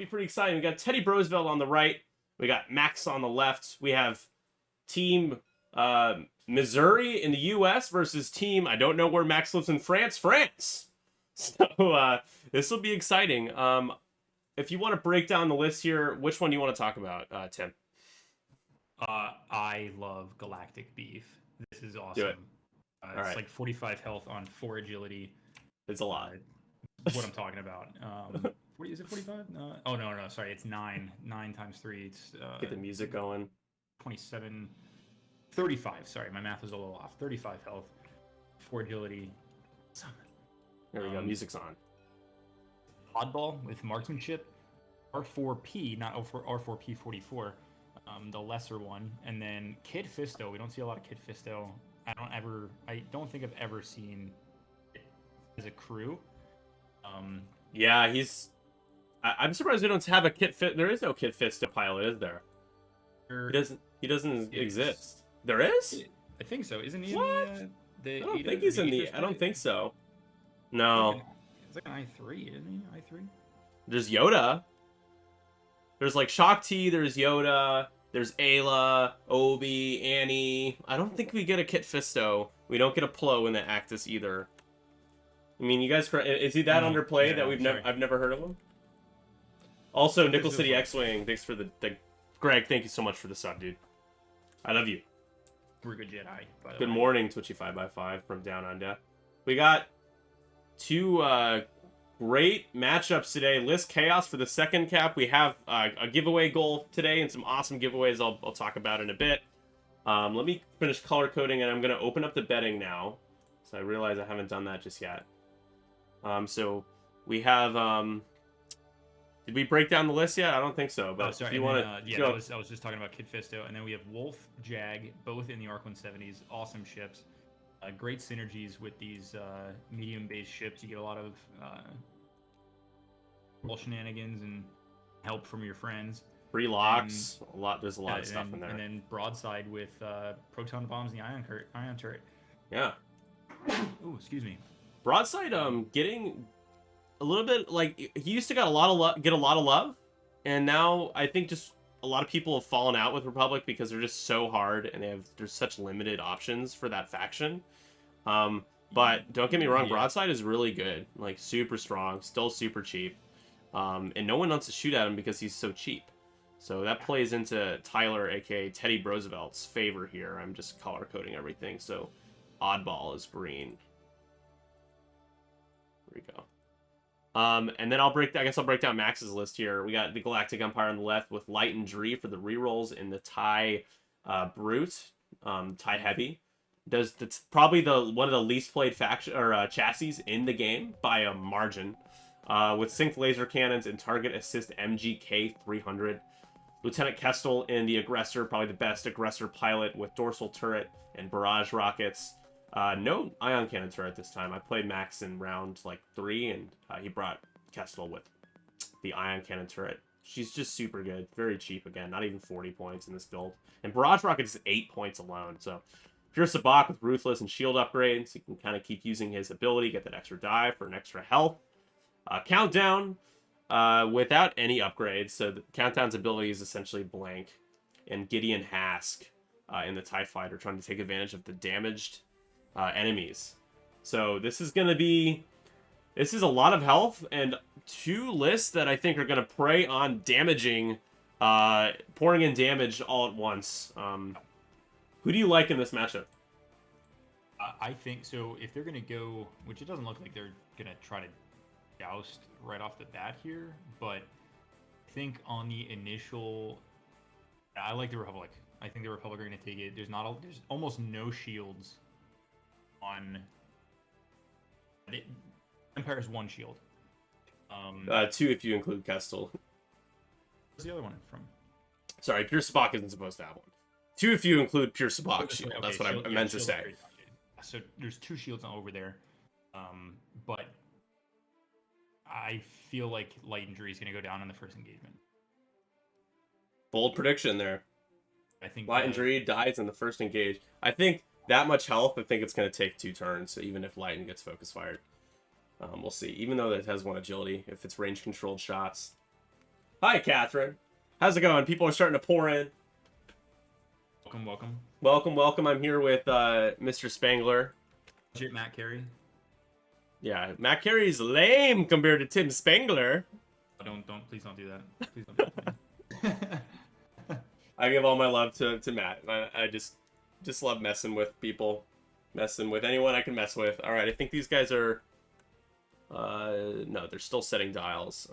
be pretty exciting. We got Teddy Roosevelt on the right. We got Max on the left. We have Team Missouri in the U.S. versus Team, I don't know where Max lives in France. So this will be exciting. If you want to break down the list here, which one do you want to talk about, Tim? I love Galactic Beef. This is awesome. Do it. It's right. like 45 health on 4 agility. It's a lot. What I'm talking about. Is it 45? Oh, no. Sorry, it's 9. 9 times 3. It's, Get the music going. 27. 35. Sorry, my math was a little off. 35 health. 4 agility. There we go. Music's on. Oddball with marksmanship. R4P, not R4P 44. The lesser one. And then Kid Fisto. We don't see a lot of Kid Fisto. I don't think I've ever seen it as a crew. Yeah, I'm surprised we don't have a Kid Fisto. There is no Kid Fisto pilot, is there? He doesn't exist. There is? I think so. Isn't he? What? In the I don't think he's in the. I don't think so. No. It's like an I3, isn't he? I3. There's Yoda. There's like Shakti. There's Yoda. There's Ayla, Obi, Annie. I don't think we get a Kit Fisto. We don't get a Plo in the Actus either. I mean, you guys, is he that underplayed that I've never heard of him? Also, Nickel City X-Wing, thanks for the Greg, thank you so much for the sub, dude. I love you. We're good Jedi, by the way. Good morning, Twitchy5x5 from Down Under. We got two great matchups today. List Chaos for the second cap. We have a giveaway goal today and some awesome giveaways I'll talk about in a bit. Let me finish color coding and I'm going to open up the betting now. So I realize I haven't done that just yet. So we have... did we break down the list yet? I don't think so. But sorry. If you want to... I was just talking about Kid Fisto. And then we have Wolf, Jag, both in the Arc 170s. Awesome ships. Great synergies with these medium-based ships. You get a lot of shenanigans and help from your friends. Free locks. There's a lot of stuff in there. And then broadside with proton bombs and the ion turret. Yeah. Ooh, excuse me. Broadside, getting a little bit like he used to get a lot of love, and now I think just a lot of people have fallen out with Republic because they're just so hard and there's such limited options for that faction. But don't get me wrong, Broadside is really good, like super strong, still super cheap, and no one wants to shoot at him because he's so cheap. So that plays into Tyler, aka Teddy Roosevelt's favor here. I'm just color coding everything, so Oddball is green. There we go. And then I'll break down Max's list here. We got the Galactic Empire on the left with Light and Dree for the rerolls in the TIE Brute, TIE Heavy. That's probably one of the least played faction or chassis in the game by a margin. With synced laser cannons and target assist MGK 300. Lieutenant Kestel in the Aggressor, probably the best Aggressor pilot with dorsal turret and barrage rockets. No ion cannon turret this time. I played Max in round 3, and he brought Kestel with the ion cannon turret. She's just super good. Very cheap again. Not even 40 points in this build. And barrage rocket is 8 points alone. So Pure Sabak with Ruthless and shield upgrades. You can kind of keep using his ability, get that extra die for an extra health. Countdown without any upgrades. So the Countdown's ability is essentially blank. And Gideon Hask in the TIE Fighter trying to take advantage of the damaged enemies. So this is a lot of health and two lists that I think are going to prey on pouring in damage all at once. Who do you like in this matchup? I think so. If they're going to go, which it doesn't look like they're going to try to joust right off the bat here, but I think on the initial, I like the Republic. I think the Republic are going to take it. There's almost no shields on Empire's one shield. 2 if you include Kestel. Where's the other one from? Sorry, Pure Sabak isn't supposed to have one. 2 if you include Pure Sabak shield. Okay, that's what I meant to say. So there's 2 shields over there, but I feel like Light and Dree is going to go down in the first engagement. Bold prediction there. I think Light and Dree dies in the first engage. I think that much health, I think it's going to take 2 turns, so even if Lighten gets focus fired. We'll see. Even though it has 1 agility, if it's range-controlled shots. Hi, Catherine. How's it going? People are starting to pour in. Welcome, welcome. Welcome, welcome. I'm here with Mr. Spangler. Legit Matt Carey. Yeah, Matt Carey's lame compared to Tim Spangler. Oh, please don't do that. Please don't do that. I give all my love to Matt. I just love messing with people, messing with anyone I can mess with. All right, I think these guys are. No, they're still setting dials.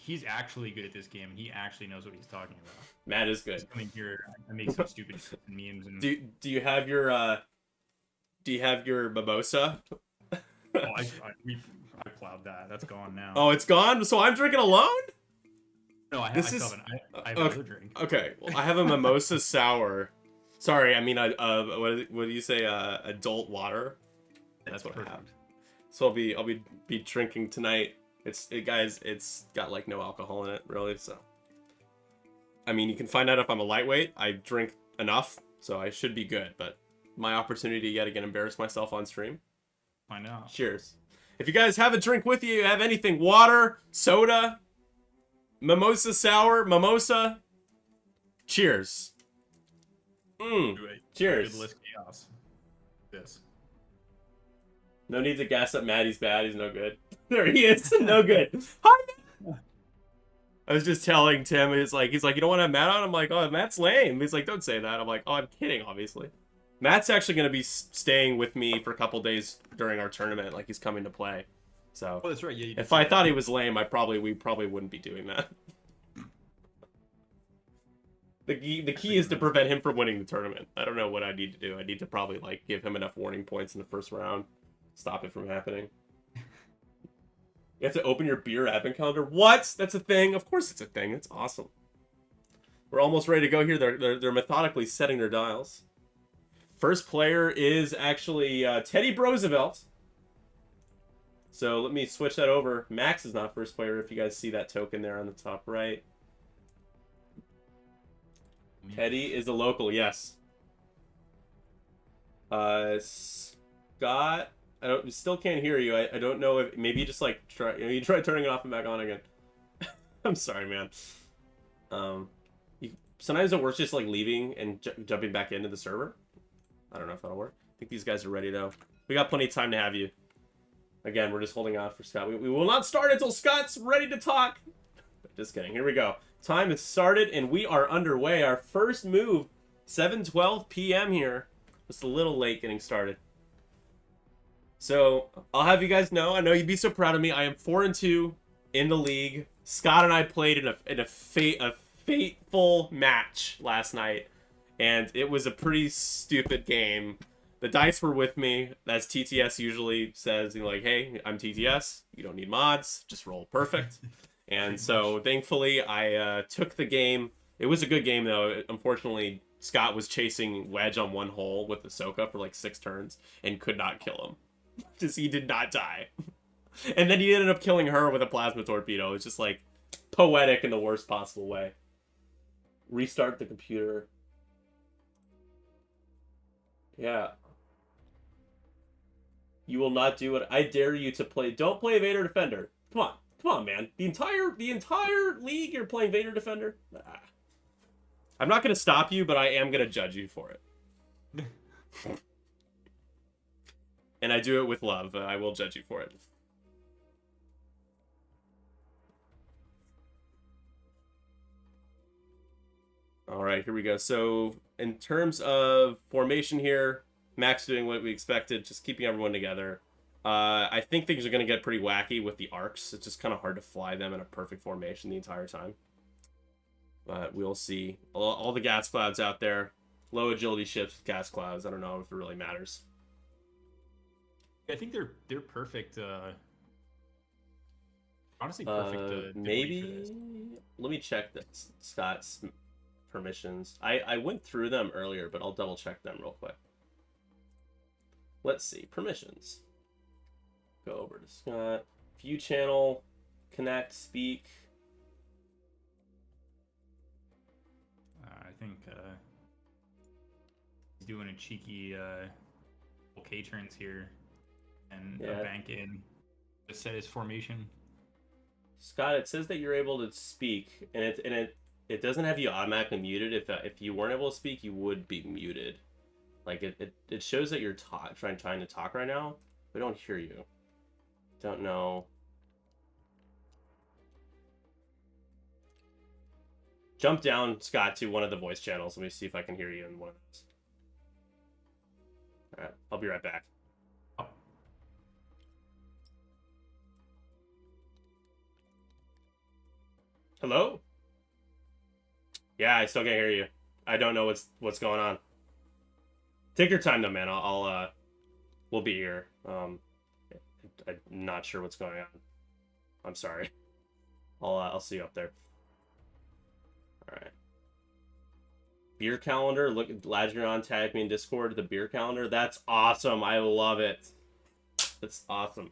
He's actually good at this game. He actually knows what he's talking about. Matt is good. I mean, here I make some stupid memes and. Do you have your mimosa? Oh, I plowed that. That's gone now. Oh, it's gone. So I'm drinking alone. No, I have another drink. Okay, well, I have a mimosa sour. Sorry, I mean what do you say? Adult water. That's what perfect. I have. So I'll be drinking tonight. Guys, it's got like no alcohol in it really. So I mean, you can find out if I'm a lightweight. I drink enough, so I should be good. But my opportunity yet again embarrass myself on stream. Find out. Cheers. If you guys have a drink with you, have anything, water, soda, mimosa sour, mimosa, cheers. Cheers. Good list chaos. This. No need to gas up Matt. He's bad. He's no good. There he is. No good. Hi, Matt. I was just telling Tim. He's like, you don't want to have Matt on? I'm like, oh, Matt's lame. He's like, don't say that. I'm like, oh, I'm kidding, obviously. Matt's actually going to be staying with me for a couple days during our tournament. Like, he's coming to play. So, oh, that's right. Yeah, if I thought he was lame, we probably wouldn't be doing that. The key is to prevent him from winning the tournament. I don't know what I need to do. I need to probably, like, give him enough warning points in the first round. Stop it from happening. You have to open your beer advent calendar. What? That's a thing? Of course it's a thing. It's awesome. We're almost ready to go here. They're methodically setting their dials. First player is actually Teddy Roosevelt. So let me switch that over. Max is not first player, if you guys see that token there on the top right. Teddy is a local, yes. Scott, still can't hear you. I don't know if maybe you just like try turning it off and back on again. I'm sorry, man. Sometimes it works just like leaving and jumping back into the server. I don't know if that'll work. I think these guys are ready though. We got plenty of time to have you. Again, we're just holding out for Scott. We will not start until Scott's ready to talk. Just kidding. Here we go. Time has started and we are underway. Our first move, 7:12 p.m. here. Just a little late getting started. So I'll have you guys know. I know you'd be so proud of me. I am 4-2 in the league. Scott and I played in a fateful match last night, and it was a pretty stupid game. The dice were with me, as TTS usually says. You know, like, hey, I'm TTS. You don't need mods. Just roll perfect. And so, thankfully, I took the game. It was a good game, though. Unfortunately, Scott was chasing Wedge on one hole with the Ahsoka for like 6 turns and could not kill him. Just he did not die. And then he ended up killing her with a plasma torpedo. It's just like poetic in the worst possible way. Restart the computer. Yeah. You will not do it. I dare you to play. Don't play Vader Defender. Come on, man. The entire league you're playing Vader Defender. Ah. I'm not gonna stop you, but I am gonna judge you for it. And I do it with love. I will judge you for it. All right, here we go. So in terms of formation here, Max doing what we expected, just keeping everyone together. I think things are going to get pretty wacky with the arcs. It's just kind of hard to fly them in a perfect formation the entire time. But we'll see. All the gas clouds out there. Low agility ships with gas clouds. I don't know if it really matters. I think they're perfect. Honestly, perfect. Maybe. Let me check Scott's permissions. I went through them earlier, but I'll double check them real quick. Let's see. Permissions. Go over to Scott. View channel. Connect. Speak. I think he's doing a cheeky K turns here and a bank in to set his formation. Scott, it says that you're able to speak, and it doesn't have you automatically muted. If you weren't able to speak, you would be muted. Like it shows that you're trying to talk right now. We don't hear you. Don't know. Jump down, Scott, to one of the voice channels. Let me see if I can hear you in one of those. All right, I'll be right back. Hello? Yeah, I still can't hear you. I don't know what's going on. Take your time though, man. We'll be here. I'm not sure what's going on. I'm sorry. I'll see you up there. All right. Beer calendar. Look, glad you're on. Tag me in Discord. The beer calendar. That's awesome. I love it. That's awesome.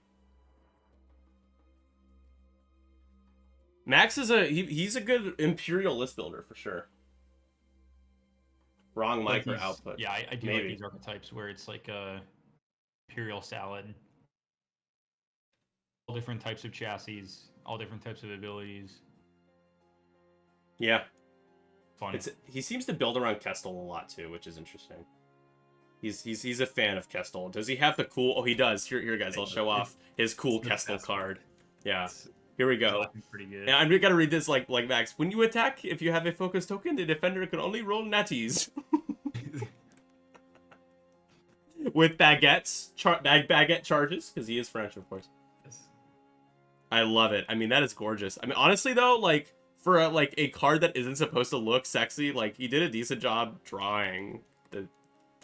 Max is he's a good Imperial list builder for sure. Wrong mic or output. Yeah, I do Maybe. like these archetypes where it's like a Imperial salad. All different types of chassis, all different types of abilities. Yeah. Fun. He seems to build around Kestel a lot too, which is interesting. He's a fan of Kestel. Does he have the cool? Oh, he does. Here guys, I'll show off his cool Kestel card. Yeah. Here we go. Pretty good. And I'm gonna read this like Max. When you attack, if you have a focus token, the defender can only roll natties. With baguettes, baguette charges, because he is French, of course. Yes. I love it. I mean, that is gorgeous. I mean, honestly though, like for a card that isn't supposed to look sexy, like he did a decent job drawing the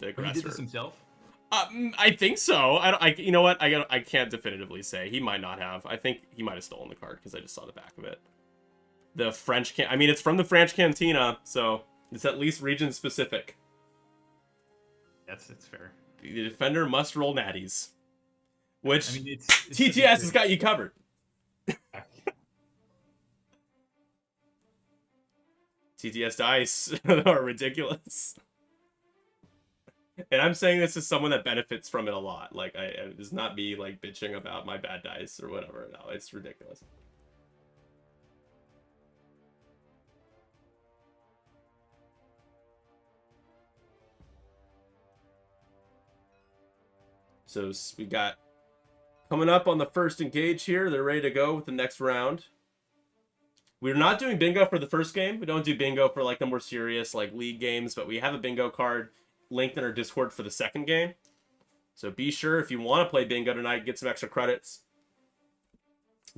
aggressor. He did this himself? I think so. You know what? I can't definitively say. He might not have. I think he might have stolen the card because I just saw the back of it. The French I mean, it's from the French Cantina, so it's at least region specific. It's fair. The defender must roll natties, which I mean, it's TTS has got you covered. TTS dice are ridiculous. And I'm saying this as someone that benefits from it a lot. Like, it does not me, like, bitching about my bad dice or whatever. No, it's ridiculous. So we got coming up on the first engage here. They're ready to go with the next round. We're not doing bingo for the first game. We don't do bingo for, like, the more serious, like, league games. But we have a bingo card linked in our Discord for the second game. So be sure, if you want to play bingo tonight, get some extra credits.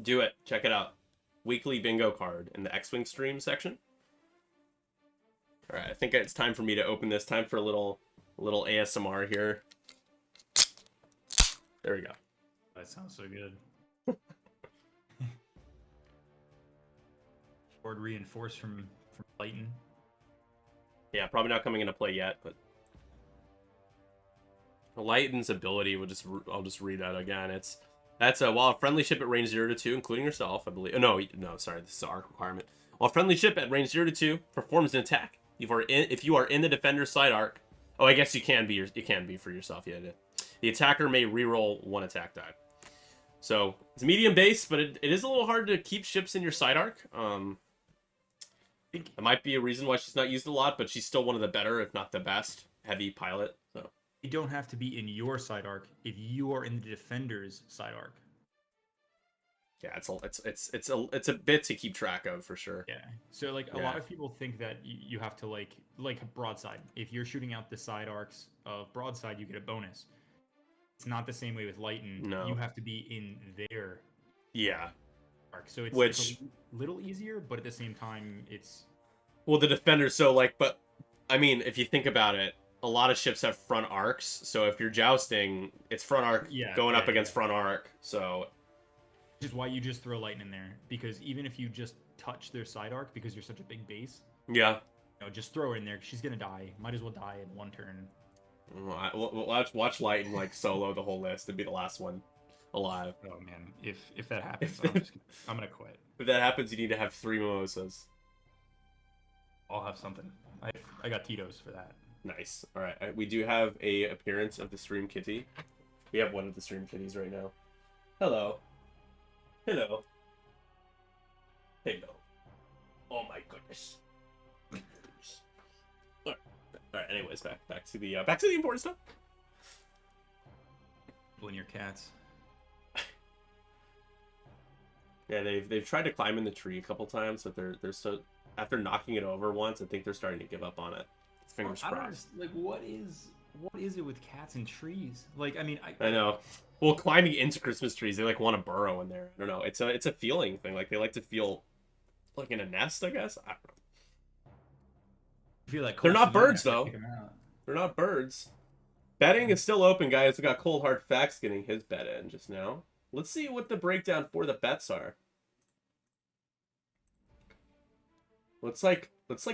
Do it. Check it out. Weekly bingo card in the X-Wing stream section. All right, I think it's time for me to open this. Time for a little ASMR here. There we go. That sounds so good. Board reinforced from Lighton. Yeah, probably not coming into play yet, but Lighton's ability, I'll just read that again. That's while a friendly ship at range 0 to 2, including yourself, I believe. No, sorry, this is an arc requirement. While a friendly ship at range 0 to 2 performs an attack, if you are in the defender's side arc, oh, I guess you can be for yourself. Yeah, the attacker may reroll one attack die. So it's medium base, but it is a little hard to keep ships in your side arc. It might be a reason why she's not used a lot, but she's still one of the better, if not the best, heavy pilot. So you don't have to be in your side arc if you are in the defender's side arc. Yeah, it's a bit to keep track of for sure. Yeah. So like a lot of people think that you have to like broadside. If you're shooting out the side arcs of broadside, you get a bonus. It's not the same way with Lighton. No. You have to be in their arc. So it's a little easier, but at the same time, it's... Well, the defender, so like, but I mean, if you think about it, a lot of ships have front arcs. So if you're jousting, it's front arc going up against front arc. So... Which is why you just throw Lighton in there. Because even if you just touch their side arc, because you're such a big base... Yeah. Just throw her in there. She's going to die. Might as well die in one turn. Watch Lighton like solo the whole list and be the last one alive. Oh man, if that happens, I'm gonna quit. If that happens, you need to have 3 mimosas. I'll have something. I got Tito's for that. Nice. All right, we do have a appearance of the stream kitty. We have one of the stream kitties right now. Hello. Hey, no. Oh my goodness. All right. Anyways, back to the important stuff. When your cats. Yeah, they've tried to climb in the tree a couple times, but they're so after knocking it over once, I think they're starting to give up on it. Fingers crossed. Like, what is it with cats and trees? Like, I mean, I know. Well, climbing into Christmas trees, they like want to burrow in there. I don't know. It's a feeling thing. Like they like to feel like in a nest, I guess. I don't know. I feel like They're not birds after I though. kick 'em out. They're not birds. Betting is still open, guys. We got Cold Hard Facts getting his bet in just now. Let's see what the breakdown for the bets are. Looks like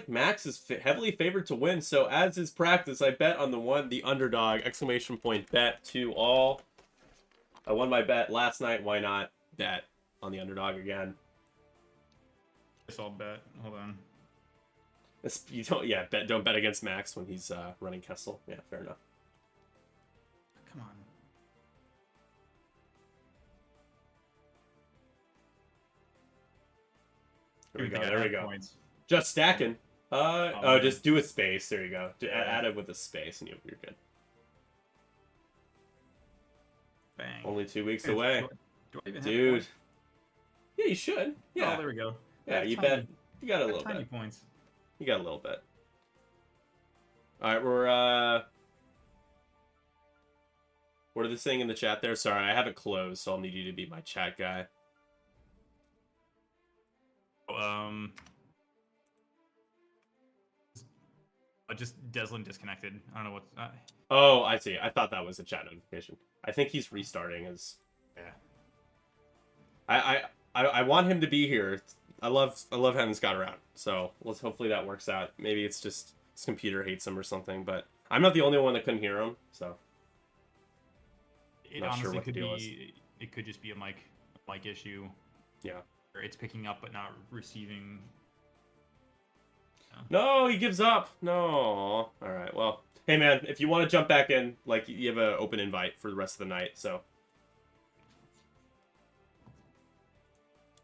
Max is heavily favored to win. So as is practice, I bet on the underdog exclamation point bet to all. I won my bet last night. Why not bet on the underdog again? Guess I'll bet. Hold on. You don't bet against Max when he's running Kessel. Yeah, fair enough. Come on. There we go. I There we have go. points. Just stacking. man. Just do a space. There you go. Yeah. Add it with a space, and you're good. Bang. Only 2 weeks Do away, do I even have dude. points? Yeah, you should. Yeah. Oh, there we go. I Yeah, have you tiny- bet. You got a I have little tiny bit. points. You got a little bit. All right, what are they saying in the chat there? Sorry, I haven't closed, so I'll need you to be my chat guy. Just Deslin disconnected. I don't know what. Oh, I see. I thought that was a chat notification. I think he's restarting his. Yeah. I want him to be here. I love having Scott around. So hopefully that works out. Maybe it's just his computer hates him or something. But I'm not the only one that couldn't hear him. So It Not sure honestly what the could deal be. It could just be a mic issue. yeah. Where it's picking up but not receiving. No, he gives up. No. All right. Well, hey man, if you want to jump back in, like you have an open invite for the rest of the night. So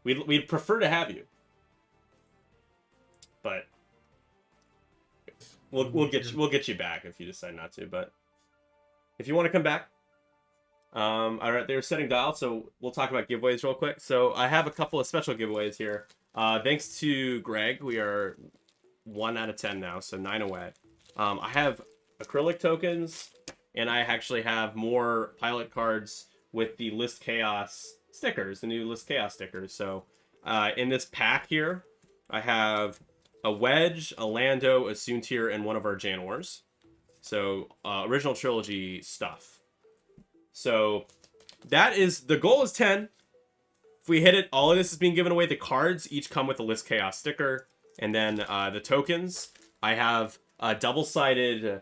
we'd prefer to have you, but we'll get you back if you decide not to. But if you want to come back, all right, they're setting dial, so we'll talk about giveaways real quick. So I have a couple of special giveaways here. Thanks to Greg, we are 1 out of 10 now, so 9 away. I have acrylic tokens, and I actually have more pilot cards with the List Chaos stickers, the new List Chaos stickers. So in this pack here, I have a Wedge, a Lando, a Soontir, and one of our Janors. So original trilogy stuff. So that is, the goal is 10. If we hit it, all of this is being given away. The cards each come with a List Chaos sticker. And then the tokens, I have double-sided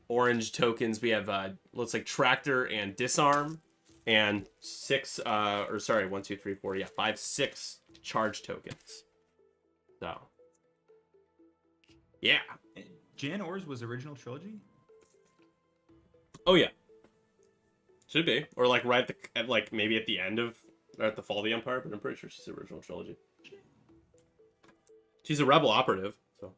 orange tokens. We have, looks like Tractor and Disarm. And 6, 6 charge tokens. So, yeah. Jan Ors was original trilogy? Oh, yeah. Should be. Or, like, right at like, maybe at the end of, or at the Fall of the Empire, but I'm pretty sure she's the original trilogy. She's a rebel operative, so.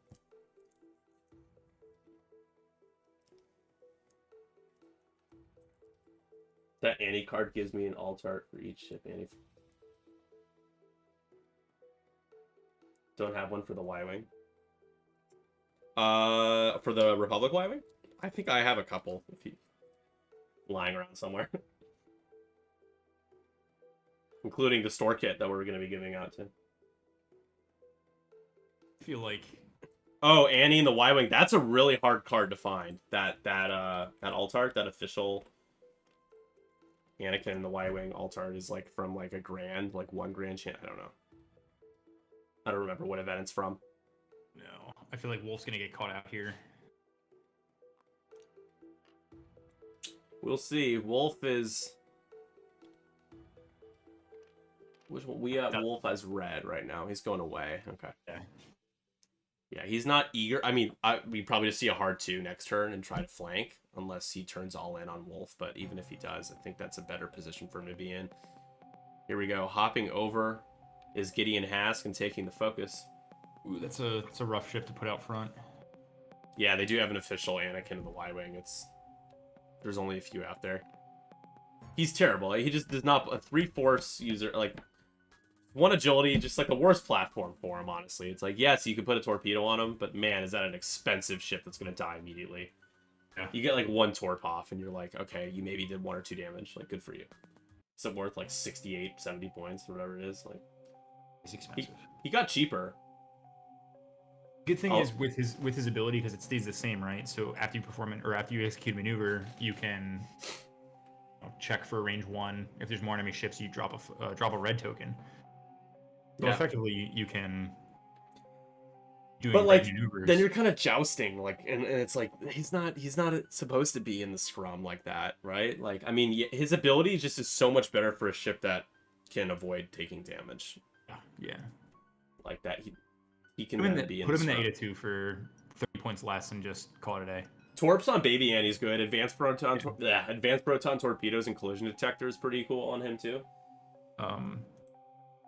That Annie card gives me an alt art for each ship Annie. Don't have one for the Y-Wing. For the Republic Y-Wing? I think I have a couple if he lying around somewhere. Including the store kit that we're going to be giving out to. I feel like Oh, Annie and the Y-Wing. That's a really hard card to find. That alt art, that official Anakin and the Y-Wing alt art is like from like a grand, like $1 chance. I don't know. I don't remember what event it's from. no. I feel like Wolf's gonna get caught out here. We'll see. Wolf is. Which one? We have Wolf as red right now. He's going away. Okay. Yeah. Yeah, he's not eager. I mean, we probably just see a hard 2 next turn and try to flank, unless he turns all in on Wolf. But even if he does, I think that's a better position for him to be in. Here we go, hopping over is Gideon Hask and taking the focus. Ooh, that's a rough ship to put out front. Yeah, they do have an official Anakin in the Y-Wing. There's only a few out there. He's terrible. He just does not... A 3 Force user, like... 1 agility, just like the worst platform for him, honestly. It's like, yes, you can put a torpedo on him, but man, is that an expensive ship that's going to die immediately. Yeah. You get like 1 torp off, and you're like, okay, you maybe did 1 or 2 damage. Like, good for you. Is it worth like 68, 70 points, or whatever it is? Like, It's expensive. He got cheaper. Good thing is with his ability, because it stays the same, right? So after you perform it, or after you execute a maneuver, you can check for range 1. If there's more enemy ships, you drop a red token. So effectively, you can do maneuvers. Then you're kind of jousting, like, and it's like he's not supposed to be in the scrum like that, right? Like, I mean, his ability just is so much better for a ship that can avoid taking damage. Yeah, like that. He can put him in the 8/2 for 30 points less and just call it a day. Torps on Baby Annie's good. Advanced proton torpedoes and collision detector is pretty cool on him too.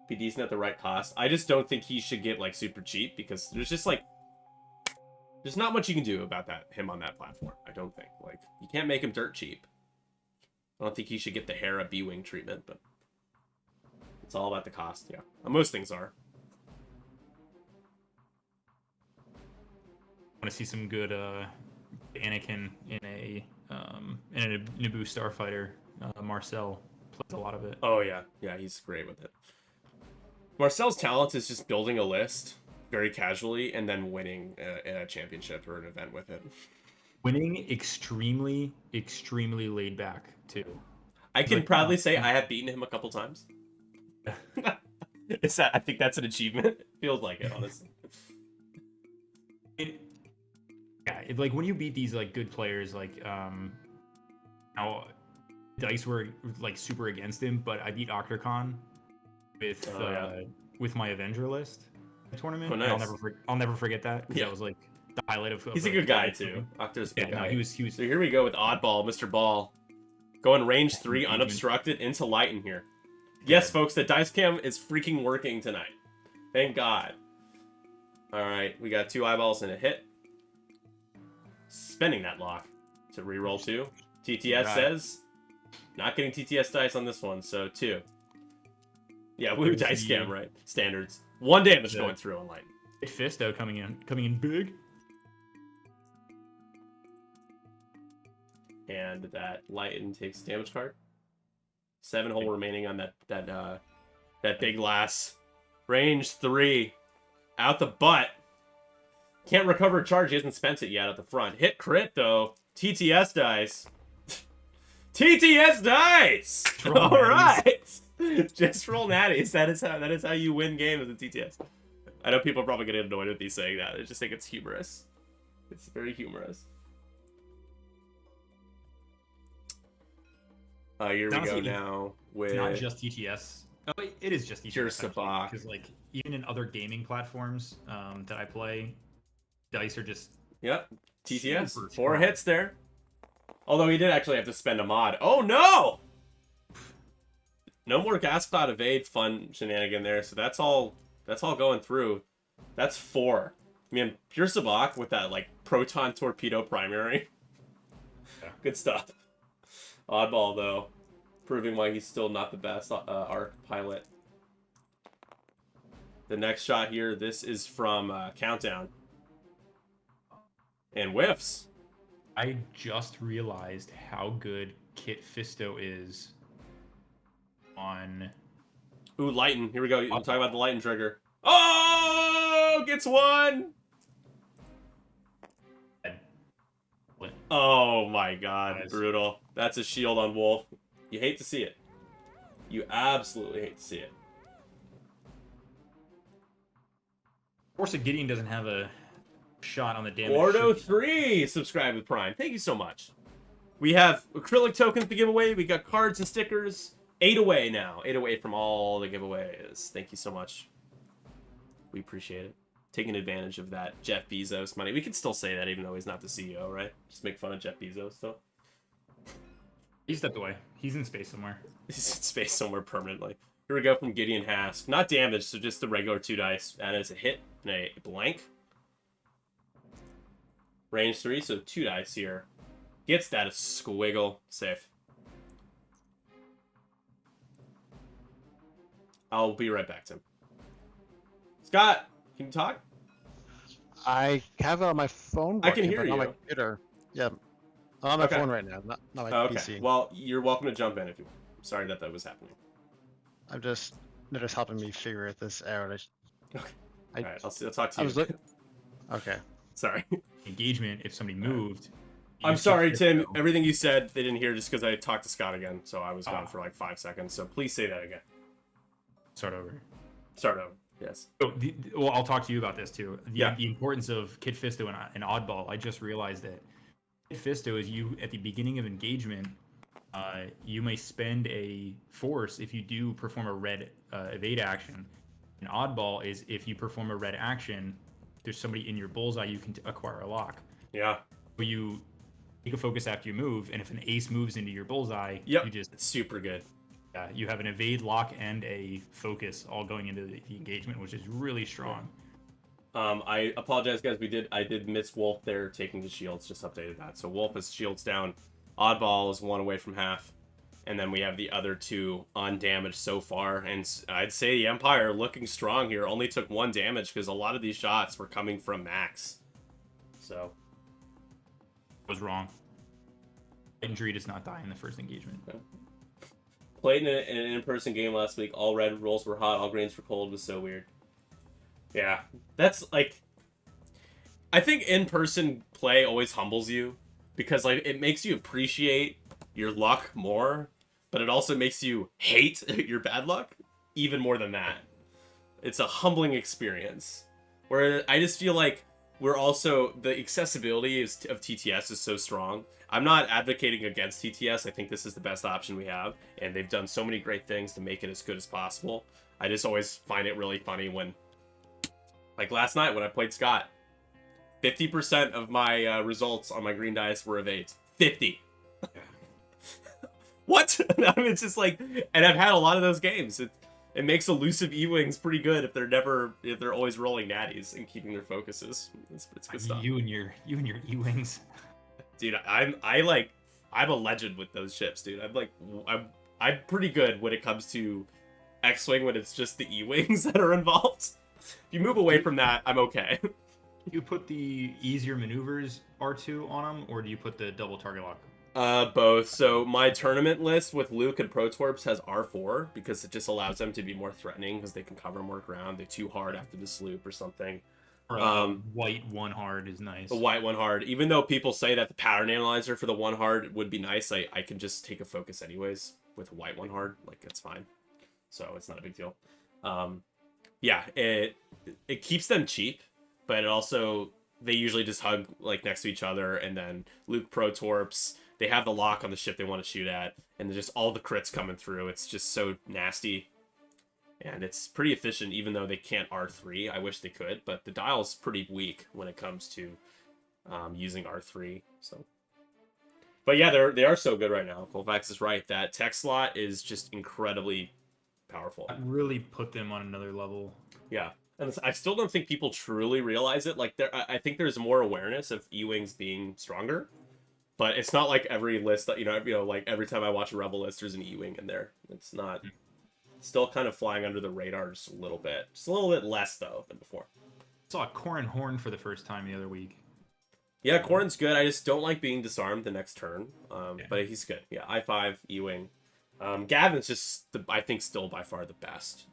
Be decent at the right cost. I just don't think he should get like super cheap because there's not much you can do about him on that platform. I don't think. Like, you can't make him dirt cheap. I don't think he should get the Hera B-Wing treatment, but it's all about the cost. Yeah, most things are. I want to see some good Anakin in a Naboo starfighter. Marcel plays a lot of it. Oh yeah, he's great with it. Marcel's talent is just building a list very casually and then winning a championship or an event with it. Winning extremely, extremely laid back too. I can proudly say I have beaten him a couple times. I think that's an achievement. Feels like it, honestly. Like when you beat these like good players, like how dice were like super against him, but I beat Octocon with my Avenger list tournament. Oh, nice. I'll never forget that because that was like the highlight of. He's a good guy too. Octo's a good guy. No, he was. So here we go with Oddball, Mr. Ball, going range 3 unobstructed into Lighten here. Yes, folks, the dice cam is freaking working tonight. Thank God. All right, we got 2 eyeballs and a hit. Spending that lock to reroll 2. TTS says not getting TTS dice on this one, so 2. Yeah, blue dice cam, right? Standards. 1 damage going through on Lighten. Fisto coming in big. And that Lighten takes damage card. 7 hull remaining on that big lass. Range 3. Out the butt. Can't recover a charge. He hasn't spent it yet at the front. Hit crit, though. TTS dice. TTS dice! All right! Just roll natties. That is how you win games with TTS. I know people are probably getting annoyed with me saying that. I just think it's humorous. It's very humorous. Here we go now with... Not just TTS. Oh, it is just TTS. Pure Sabak. Because, like, even in other gaming platforms that I play, dice are just... Yep. TTS. 4 hits there. Although he did actually have to spend a mod. Oh, no! No more gas cloud evade fun shenanigan there. So that's all going through. That's 4. I mean, Pure Sabak with that, like, proton torpedo primary. Yeah. Good stuff. Oddball, though, proving why he's still not the best arc pilot. The next shot here, this is from Countdown. And whiffs. I just realized how good Kit Fisto is on... Ooh, Lighten. Here we go. We'll talk about the Lighten trigger. Oh! Gets 1! Oh my god, nice. Brutal. That's a shield on Wolf. You hate to see it. You absolutely hate to see it. Force of Gideon doesn't have a shot on the damage. Ordo3 subscribe with Prime. Thank you so much. We have acrylic tokens to give away. We got cards and stickers. 8 away now. 8 away from all the giveaways. Thank you so much. We appreciate it. Taking advantage of that Jeff Bezos money. We can still say that even though he's not the CEO, right? Just make fun of Jeff Bezos still. He stepped away. He's in space somewhere. He's in space somewhere permanently. Here we go from Gideon Hask. Not damage, so just the regular 2 dice. And it's a hit and a blank. Range 3, so 2 dice here. Gets that a squiggle. Safe. I'll be right back, Tim. Scott, can you talk? I have it on my phone. I can hear but you. on my computer. Yeah, I'm on my phone right now, not my PC. Well, you're welcome to jump in if you want. I'm sorry that was happening. They're just helping me figure this out. Okay. All right, I'll talk to you. Okay. Sorry. Engagement. If somebody moved. I'm sorry, Tim. Everything you said, they didn't hear just because I talked to Scott again, so I was gone for like 5 seconds. So please say that again. Start over. Yes. So, well, I'll talk to you about this too. Yeah. The importance of Kit Fisto and Oddball. I just realized that Kit Fisto is you at the beginning of engagement. You may spend a force if you do perform a red evade action. An Oddball is if you perform a red action, there's somebody in your bullseye, you can acquire a lock. Yeah. But you take a focus after you move, and if an ace moves into your bullseye, you just it's super good. Yeah, you have an evade, lock, and a focus all going into the engagement, which is really strong. I apologize, guys. I did miss Wolf there taking the shields. Just updated that. So Wolf has shields down. Oddball is 1 away from half, and then we have the other 2 undamaged so far. And I'd say the Empire looking strong here. Only took 1 damage because a lot of these shots were coming from Max. So Was wrong. Injury does not die in the first engagement. Okay. Played in an in-person game last week. All red rolls were hot, all greens were cold. It was so weird. Yeah, that's like... I think in-person play always humbles you because like it makes you appreciate your luck more, but it also makes you hate your bad luck even more than that. It's a humbling experience. Where I just feel like we're also... The accessibility of TTS is so strong. I'm not advocating against TTS. I think this is the best option we have, and they've done so many great things to make it as good as possible. I just always find it really funny when, like last night when I played Scott, 50% of my results on my green dice were evades. 50. What? I mean, it's just like, and I've had a lot of those games. It makes elusive E-wings pretty good if they're always rolling natties and keeping their focuses. It's good stuff. You and your E-wings. Dude, I'm a legend with those ships, dude. I'm pretty good when it comes to X-wing when it's just the E-wings that are involved. If you move away from that, I'm okay. You put the easier maneuvers R2 on them, or do you put the double target lock? Both. So my tournament list with Luke and Protorps has R4 because it just allows them to be more threatening because they can cover more ground. They're too hard after the sloop or something. White 1 hard is nice. The white 1 hard. Even though people say that the pattern analyzer for the 1 hard would be nice, I can just take a focus anyways with white 1 hard. Like, it's fine. So it's not a big deal. Yeah, it keeps them cheap, but it also... They usually just hug like next to each other, and then Luke Protorps, they have the lock on the ship they want to shoot at, and just all the crits coming through. It's just so nasty. And it's pretty efficient, even though they can't R3. I wish they could, but the dial's pretty weak when it comes to using R3. So, but yeah, they are so good right now. Colfax is right. That tech slot is just incredibly powerful. I really put them on another level. Yeah, and I still don't think people truly realize it. Like, I think there's more awareness of E-wings being stronger, but it's not like every list that like every time I watch a Rebel list, there's an E-wing in there. It's not. Still kind of flying under the radar just a little bit. Just a little bit less, though, than before. Saw Corrin Horn for the first time the other week. Yeah, Corrin's good. I just don't like being disarmed the next turn. But he's good. Yeah, I5, E-Wing. Gavin's just, I think, still by far the best.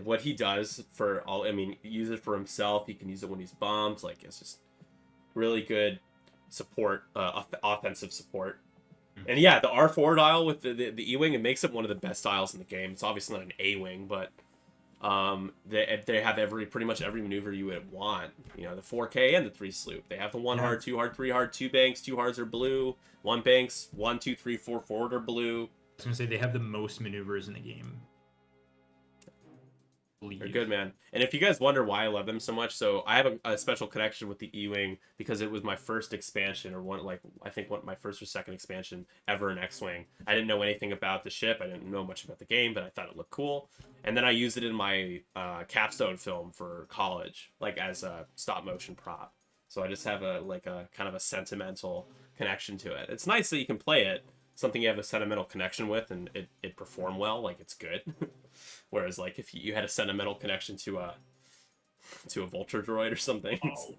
What he does for all... I mean, use it for himself. He can use it when he's bombed. Like, it's just really good support, offensive support. And yeah, the R4 dial with the E-Wing, it makes it one of the best dials in the game. It's obviously not an A-Wing, but they have pretty much every maneuver you would want. The 4K and the 3 sloop. They have the 1 hard, 2 hard, 3 hard, 2 banks, 2 hards are blue, 1 banks, 1, 2, 3, 4 forward are blue. I was going to say, they have the most maneuvers in the game. They're good, man. And if you guys wonder why I love them so much, so I have a special connection with the E-Wing because it was my first expansion, or my first or second expansion ever in X-Wing. I didn't know anything about the ship. I didn't know much about the game, but I thought it looked cool. And then I used it in my capstone film for college, like as a stop motion prop. So I just have a kind of a sentimental connection to it. It's nice that you can play it, something you have a sentimental connection with, and it perform well, like it's good. Whereas like if you had a sentimental connection to a vulture droid or something. Oh.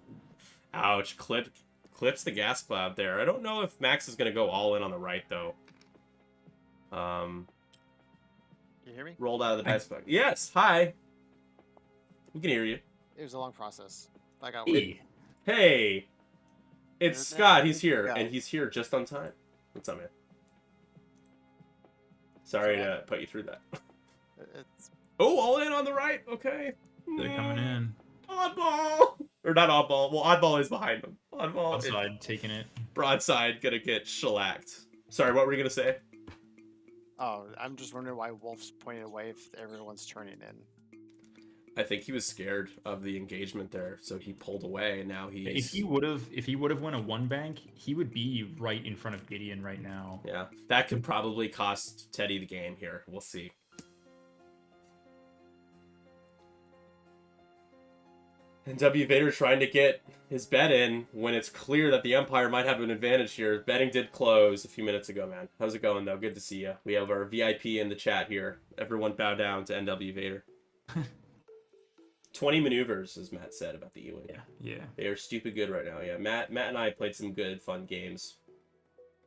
Ouch, clips the gas cloud there. I don't know if Max is gonna go all in on the right though. Can you hear me? Rolled out of the best bug. Yes, hi. We can hear you. It was a long process. I got Hey, it's Isn't it? Scott. He's here, Yeah. and he's here just on time. What's up, man? Sorry to put you through that. It's Oh, all in on the right. Okay. They're coming in. Oddball. Or not oddball. Well, oddball is behind them. Oddball. Outside, taking it. Broadside gonna get shellacked. Sorry, what were you gonna say? oh, I'm just wondering why Wolf's pointing away if everyone's turning in. I think he was scared of the engagement there, so he pulled away, and now he's... If he would have won a one bank, he would be right in front of Gideon right now. Yeah, that could probably cost Teddy the game here. We'll see. And W. Vader trying to get his bet in when it's clear that the Empire might have an advantage here. Betting did close a few minutes ago, man. How's it going, though? Good to see you. We have our VIP in the chat here. Everyone bow down to NW Vader. 20 maneuvers, as Matt said about the E-Wing. Yeah. They are stupid good right now. Yeah, Matt and I played some good, fun games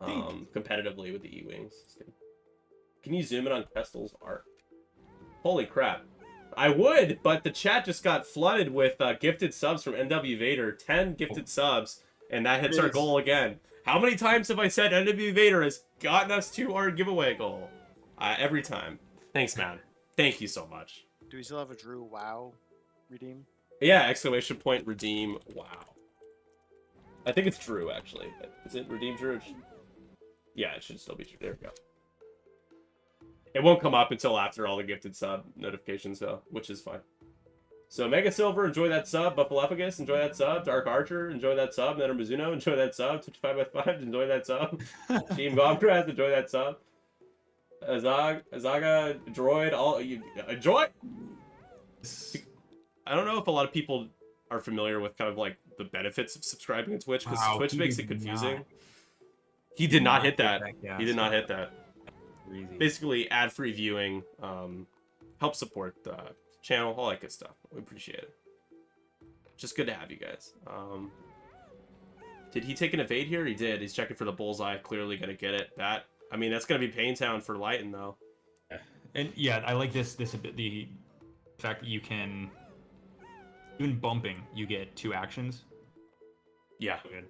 competitively with the E-Wings. Can you zoom in on Pestel's art? Holy crap. I would, but the chat just got flooded with gifted subs from NW Vader. 10 gifted subs, and that hits our goal again. How many times have I said NW Vader has gotten us to our giveaway goal? Every time. Thanks, man. Thank you so much. Do we still have a Drew WoW redeem? Yeah, exclamation point, redeem, wow. I think it's Drew, actually. Is it redeem Drew? Yeah, it should still be Drew. There we go. It won't come up until after all the gifted sub notifications, though, which is fine. So, Mega Silver, enjoy that sub. Buffalopagus, enjoy that sub. Dark Archer, enjoy that sub. Netter Mizuno, enjoy that sub. Twitch 5x5, enjoy that sub. Team Gomcraft, enjoy that sub. Azaga, Droid, all you enjoy. I don't know if a lot of people are familiar with kind of like the benefits of subscribing to Twitch, because Twitch makes it confusing. He did not hit that. He did not hit that. Basically, ad-free viewing, help support the channel, all that good stuff. We appreciate it. Just good to have you guys. Did he take an evade here? He did. He's checking for the bullseye. Clearly gonna get it. I mean, that's gonna be Paintown for Lighten, though. And yeah, I like this a bit. The fact that you can, even bumping, you get 2 actions. Yeah. Good.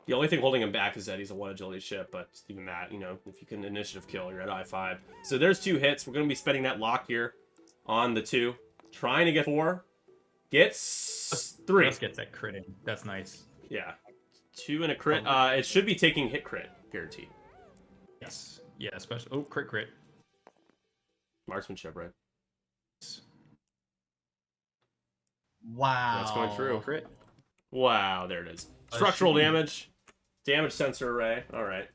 The only thing holding him back is that he's a 1 agility ship, but even that, you know, if you can initiative kill, you're at I5. So there's 2 hits. We're going to be spending that lock here on the 2. Trying to get 4. Gets 3. Let's get that crit in. That's nice. Yeah. 2 and a crit. It should be taking hit crit, guaranteed. Yes. Yeah, especially... Oh, crit. Marksmanship, right? Wow. That's going through. Crit. Wow, there it is. Structural damage. Damage sensor array. All right.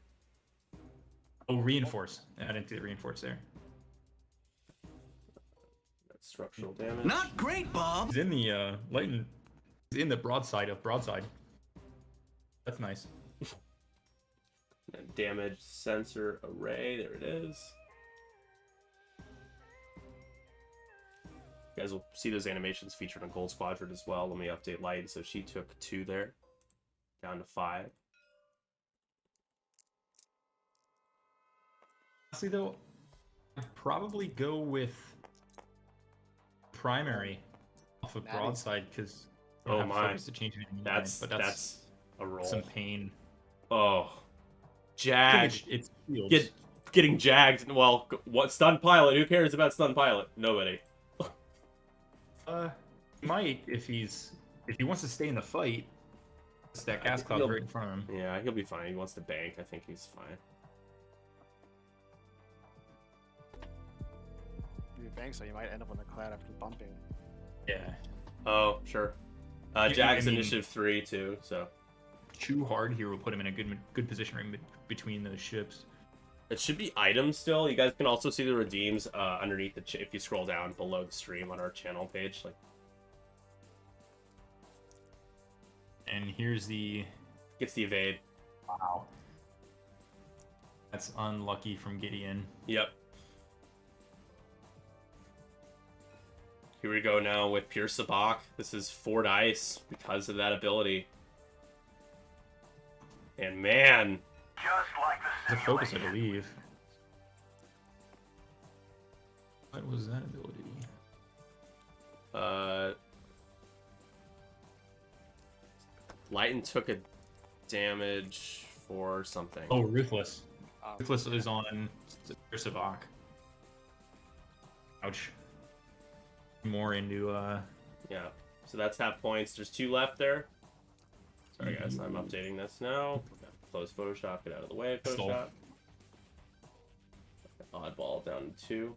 Oh, reinforce. I didn't see the reinforce there. That's structural damage. Not great, Bob. He's in the Lighten. He's in the broadside of broadside. That's nice. And damage sensor array. There it is. You guys will see those animations featured on Gold Squadron as well. Let me update Light. So she took 2 there. Down to 5. Honestly, though, I'd probably go with primary off of broadside because Oh my, to change it that's a roll. Some pain. Oh, jag. It's Getting jagged. Well, what stun pilot? Who cares about stun pilot? Nobody. Might if he wants to stay in the fight. It's that gas cloud right in front of him. Yeah, he'll be fine. He wants to bank. I think he's fine. bank, so you might end up on the cloud after bumping. Yeah. Oh, sure. I Jack's mean- initiative 3 too, so Too hard here will put him in a good position right between those ships. it should be items still. You guys can also see the redeems underneath the if you scroll down below the stream on our channel page. Like, And here's the... gets the evade. Wow. That's unlucky from Gideon. Yep. Here we go now with Pure Sabak. This is 4 dice because of that ability. And man, The focus, I believe. What was that ability? Lighten took a damage for something. Oh, Ruthless. Um, Ruthless is on Savak. Ouch. More into, Yeah. So that's half points. There's 2 left there. Sorry guys, I'm updating this now. Close Photoshop, get out of the way, Stall. Photoshop. Oddball down to 2.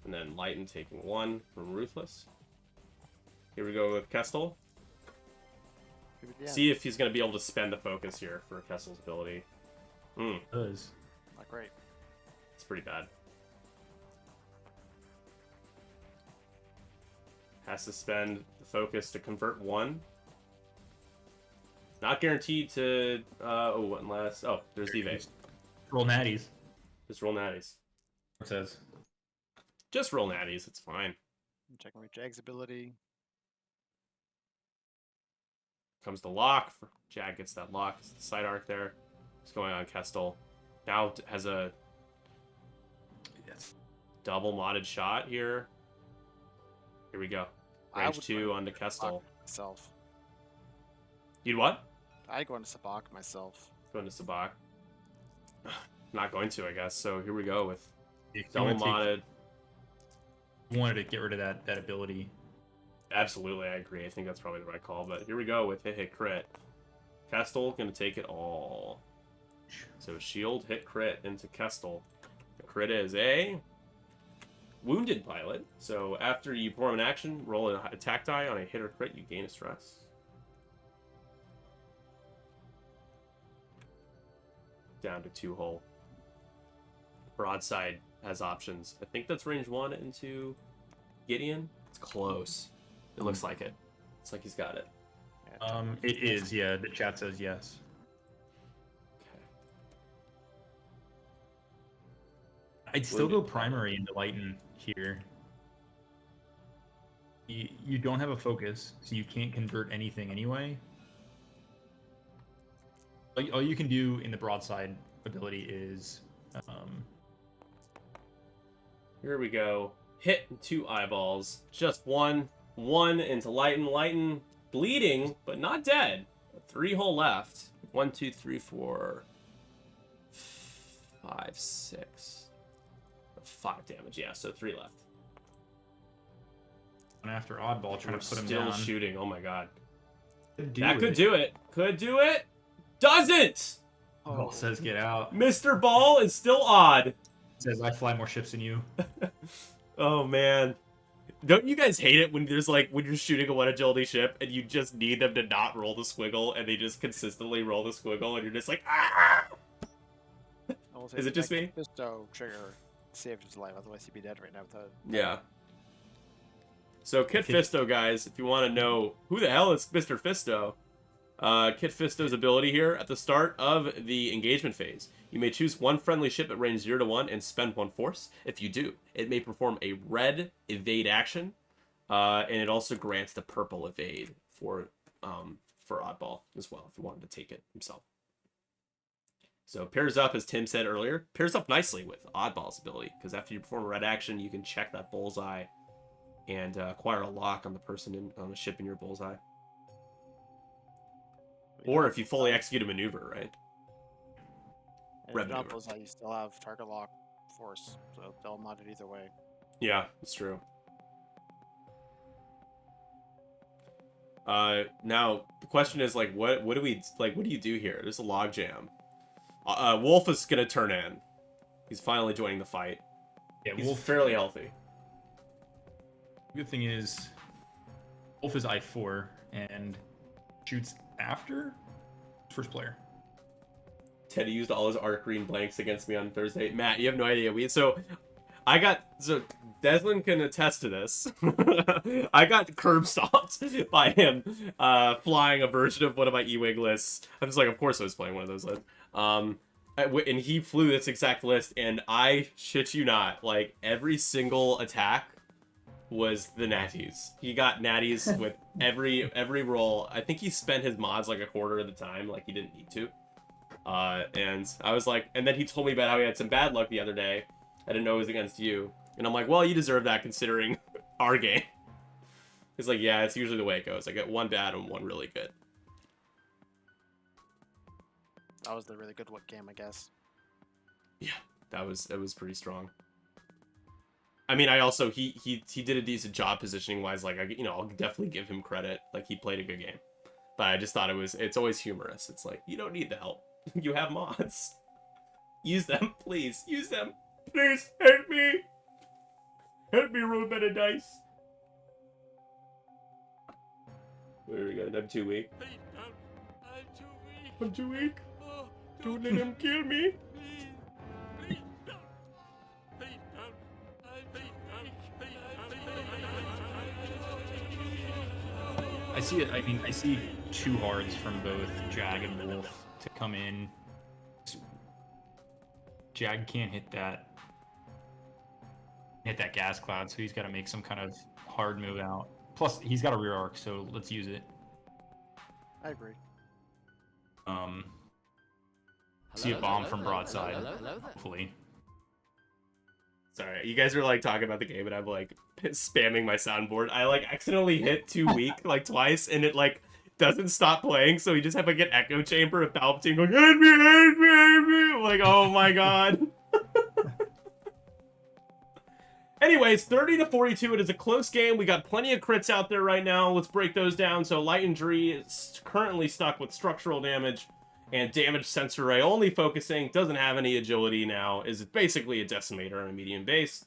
And then Lighten taking 1 from Ruthless. Here we go with Kestel. yeah, See if he's going to be able to spend the focus here for Kestel's ability. does. not great. It's pretty bad. Has to spend the focus to convert 1. Not guaranteed to... unless... Oh, there's the evade. Roll natties. Just roll natties. It says. Just roll natties, it's fine. I'm checking my Jag's ability. Comes the lock. Jag gets that lock. It's the side arc there. It's going on Kestel. Now has a Yes. double modded shot here. Here we go. I Range would 2 go onto Kestel. myself. You'd what? I'd go into Sabak myself. Going to Sabak. Not going to, I guess. So here we go with If you double wanna take- modded. you wanted to get rid of that ability. Absolutely, I agree. I think that's probably the right call. But here we go with hit crit. Kestel gonna take it all. So shield hit crit into Kestel. The crit is a wounded pilot. So after you perform an action, roll an attack die on a hit or crit, you gain a stress. Down to 2 hull. Broadside has options. I think that's range 1 into Gideon. It's close. It looks like it. It's like he's got it. Yeah, It is, yeah. The chat says yes. Okay. I'd still go Wounded. primary into Lighten here. You don't have a focus, so you can't convert anything anyway. All you can do in the broadside ability is Here we go. Hit 2 eyeballs. Just 1. 1 into Lighten. Lighten bleeding, but not dead. 3 hull left. 1, 2, 3, 4, 5, 6. 5 damage, yeah, so 3 left. after oddball trying We're to put him still down. shooting. Oh my god. Do That could it. do it. Could do it. Doesn't! Ball says get out. Mr. Ball is still odd. Says I fly more ships than you. Oh man. Don't you guys hate it when there's like when you're shooting a 1 agility ship and you just need them to not roll the squiggle and they just consistently roll the squiggle and you're just like ah! Is it just me? Fisto trigger saved his life, otherwise he'd be dead right now without. Yeah. So Kit Fisto, guys, if you want to know who the hell is Mr. Fisto, Kit Fisto's ability here at the start of the engagement phase. You may choose 1 friendly ship at range 0 to 1 and spend 1 force. If you do, it may perform a red evade action, and it also grants the purple evade for Oddball as well, if you wanted to take it himself. So pairs up, as Tim said earlier, pairs up nicely with Oddball's ability, because after you perform a red action, you can check that bullseye and acquire a lock on the person on the ship in your bullseye. Or if you fully execute a maneuver, right? And red if not maneuver. bullseye, you still have target lock force, so they'll mod it either way. Yeah, that's true. Now the question is like, what do we like? What do you do here? There's a log jam. Wolf is gonna turn in. He's finally joining the fight. Yeah, He's Wolf. fairly healthy. Good thing is, Wolf is I4 and shoots after first player. Teddy used all his arc green blanks against me on Thursday. Matt, you have no idea. So Deslin can attest to this. I got curb stomped by him flying a version of one of my E-Wing lists. I'm just like, of course I was playing one of those lists. And he flew this exact list, and I shit you not, like every single attack was the natties. He got natties with every roll. I think he spent his mods like a quarter of the time, like he didn't need to. And I was like, and then he told me about how he had some bad luck the other day. I didn't know it was against you. And I'm like, well, you deserve that considering our game. He's like, yeah, it's usually the way it goes. I get one bad and one really good. That was the really good game, I guess. Yeah, it was pretty strong. I mean, I also he did a decent job positioning wise. Like, I'll definitely give him credit. Like, he played a good game. But I just thought it's always humorous. It's like, you don't need the help. You have mods. Use them, please. Use them. Please, help me. Help me roll better dice. Where we go? I'm too weak. I'm too weak. Don't let him kill me. I see it. I mean, I see two hards from both Jag and Wolf to come in. Jag can't hit that gas cloud, so he's got to make some kind of hard move out. Plus, he's got a rear arc, so let's use it. I agree. See a bomb from broadside, hopefully. Sorry, you guys are like talking about the game, and I'm like spamming my soundboard. I like accidentally hit too weak like twice, and it like doesn't stop playing. So you just have like an echo chamber of Palpatine going, "Hit me, hit me, hit me!" I'm like, oh my god. Anyways, 30-42. It is a close game. We got plenty of crits out there right now. Let's break those down. So Light and Dree is currently stuck with structural damage and damage sensor ray only focusing. Doesn't have any agility now. Is basically a decimator on a medium base.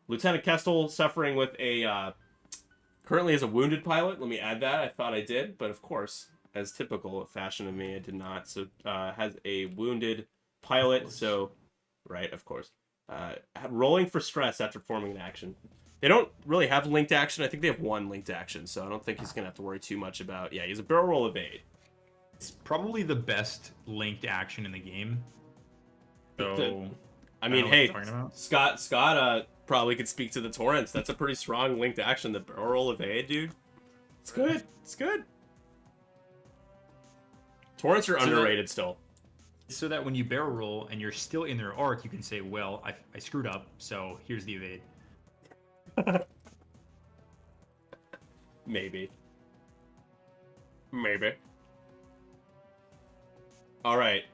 Lieutenant Kestel suffering with a currently as a wounded pilot. Let me add that. I thought I did, but of course, as typical fashion of me, I did not. So has a wounded pilot. So right, of course. Rolling for stress after performing an action. They don't really have linked action. I think they have one linked action, so I don't think he's going to have to worry too much about... Yeah, he's a barrel roll evade. It's probably the best linked action in the game. So, I mean, hey, Scott probably could speak to the torrents. That's a pretty strong linked action. The barrel roll evade, dude. It's good. It's good. Torrents are underrated still. So that when you barrel roll and you're still in their arc, you can say, well, I screwed up, so here's the evade. Maybe. All right.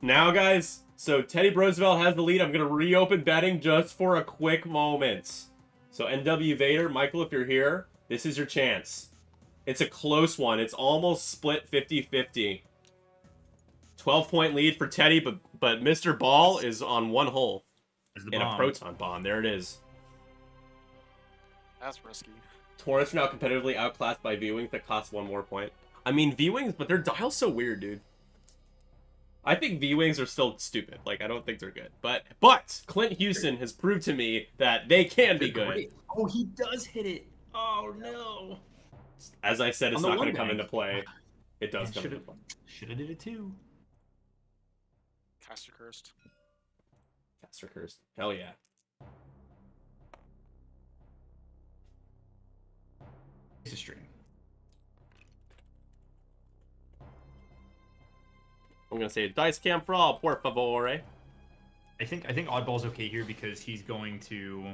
Now, guys, so Teddy Roosevelt has the lead. I'm going to reopen betting just for a quick moment. So NW Vader, Michael, if you're here, this is your chance. It's a close one. It's almost split 50-50. 12-point lead for Teddy, but Mr. Ball is on one hole. In a proton bomb. There it is. That's risky. Torrents are now competitively outclassed by V-Wings that cost one more point. I mean, V-Wings, but their dial's so weird, dude. I think V-Wings are still stupid. Like, I don't think they're good. But Clint Houston has proved to me that they can be good. Great. Oh, he does hit it. Oh, no. As I said, it's not going to come into play. It does come into play. Should have did it too. Caster cursed. Caster cursed. Hell yeah. It's a stream. I'm gonna say dice cam for all, por favore. I think Oddball's okay here because he's going to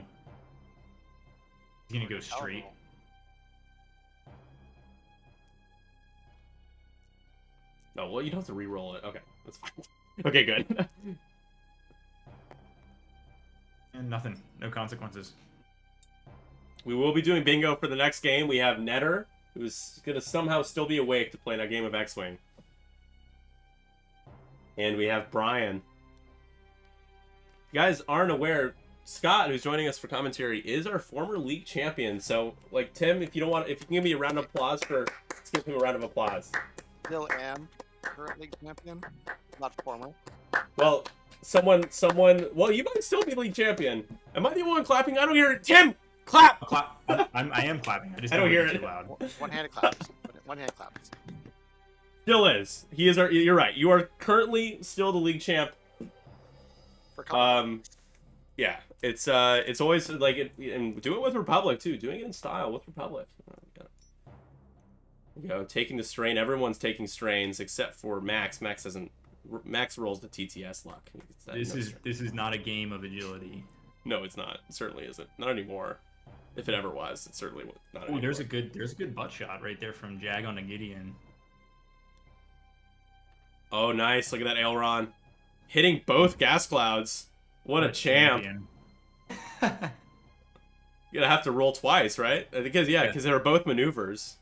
go straight. No, well, you don't have to re-roll it. Okay, that's fine. Okay, good. And nothing. No consequences. We will be doing bingo for the next game. We have Netter, who's going to somehow still be awake to play in a game of X-Wing. And we have Brian. you guys aren't aware, Scott, who's joining us for commentary, is our former league champion. So, like, Tim, if you can give me a round of applause let's give him a round of applause. Still am current league champion, not former. Well, well, you might still be league champion. Am I the only one clapping? I don't hear it. Tim, clap! I am clapping. I just I don't hear make it. too loud. One hand claps. One hand claps. Still is. He is you're right. You are currently still the league champ. For confidence. Yeah, it's always like and do it with Republic too. Doing it in style with Republic. You know, taking the strain. Everyone's taking strains except for Max. Max rolls the TTS luck. This is not a game of agility. No, it's not. It certainly isn't. Not anymore. If it ever was, it certainly not anymore. There's a good butt shot right there from Jag on a Gideon. Oh, nice. Look at that aileron. Hitting both gas clouds. What a champ. You're gonna have to roll twice, right? Because they were both maneuvers.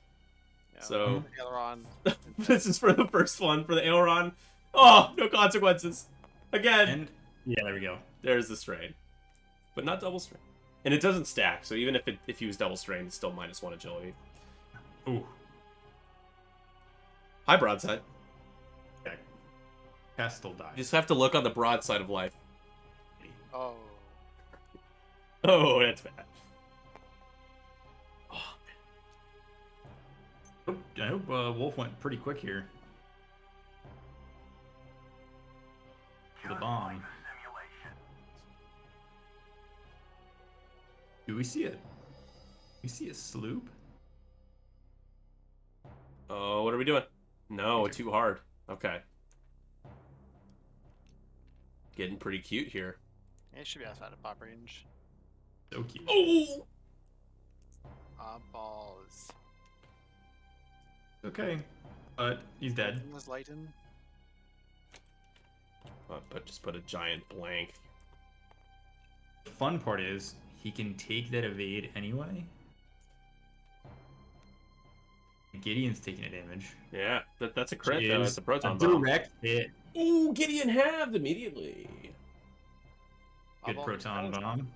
Yeah, So aileron. this is for the first one for the aileron. Oh, no consequences. Again. And yeah, there we go. There's the strain. But not double strain. And it doesn't stack, so even if you use double strain, it's still -1 agility. Ooh. Hi, broadside. Okay. Pestle dies. You just have to look on the broadside of life. Oh. Oh, that's bad. I hope Wolf went pretty quick here. The bomb. Do we see it? We see a sloop? Oh, what are we doing? No, too hard. Okay. Getting pretty cute here. It should be outside of pop range. So cute. Oh! Balls. Okay. He's dead. Was Lighten. But just put a giant blank. The fun part is he can take that evade anyway. Gideon's taking a damage. Yeah, that's a crit though. It's a proton a bomb. direct hit. Ooh, Gideon halved immediately. Good proton bomb.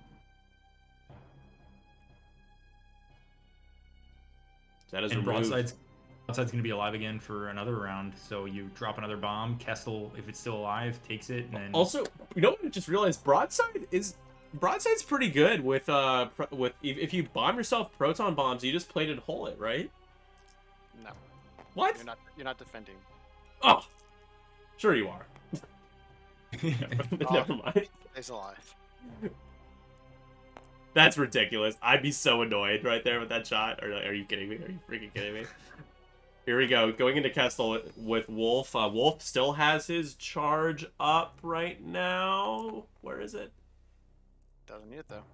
That is And removed. Broadside's going to be alive again for another round. So you drop another bomb. Kestel, if it's still alive, takes it. And then... Also, you know what I just realized? Broadside's pretty good with if you bomb yourself proton bombs, you just plated hole it, right? No. What? You're not defending. Oh, sure you are. Never mind. He's alive. That's ridiculous. I'd be so annoyed right there with that shot. Are you kidding me? Are you freaking kidding me? Here we go. Going into Kestel with Wolf. Wolf still has his charge up right now. Where is it? Doesn't need it though.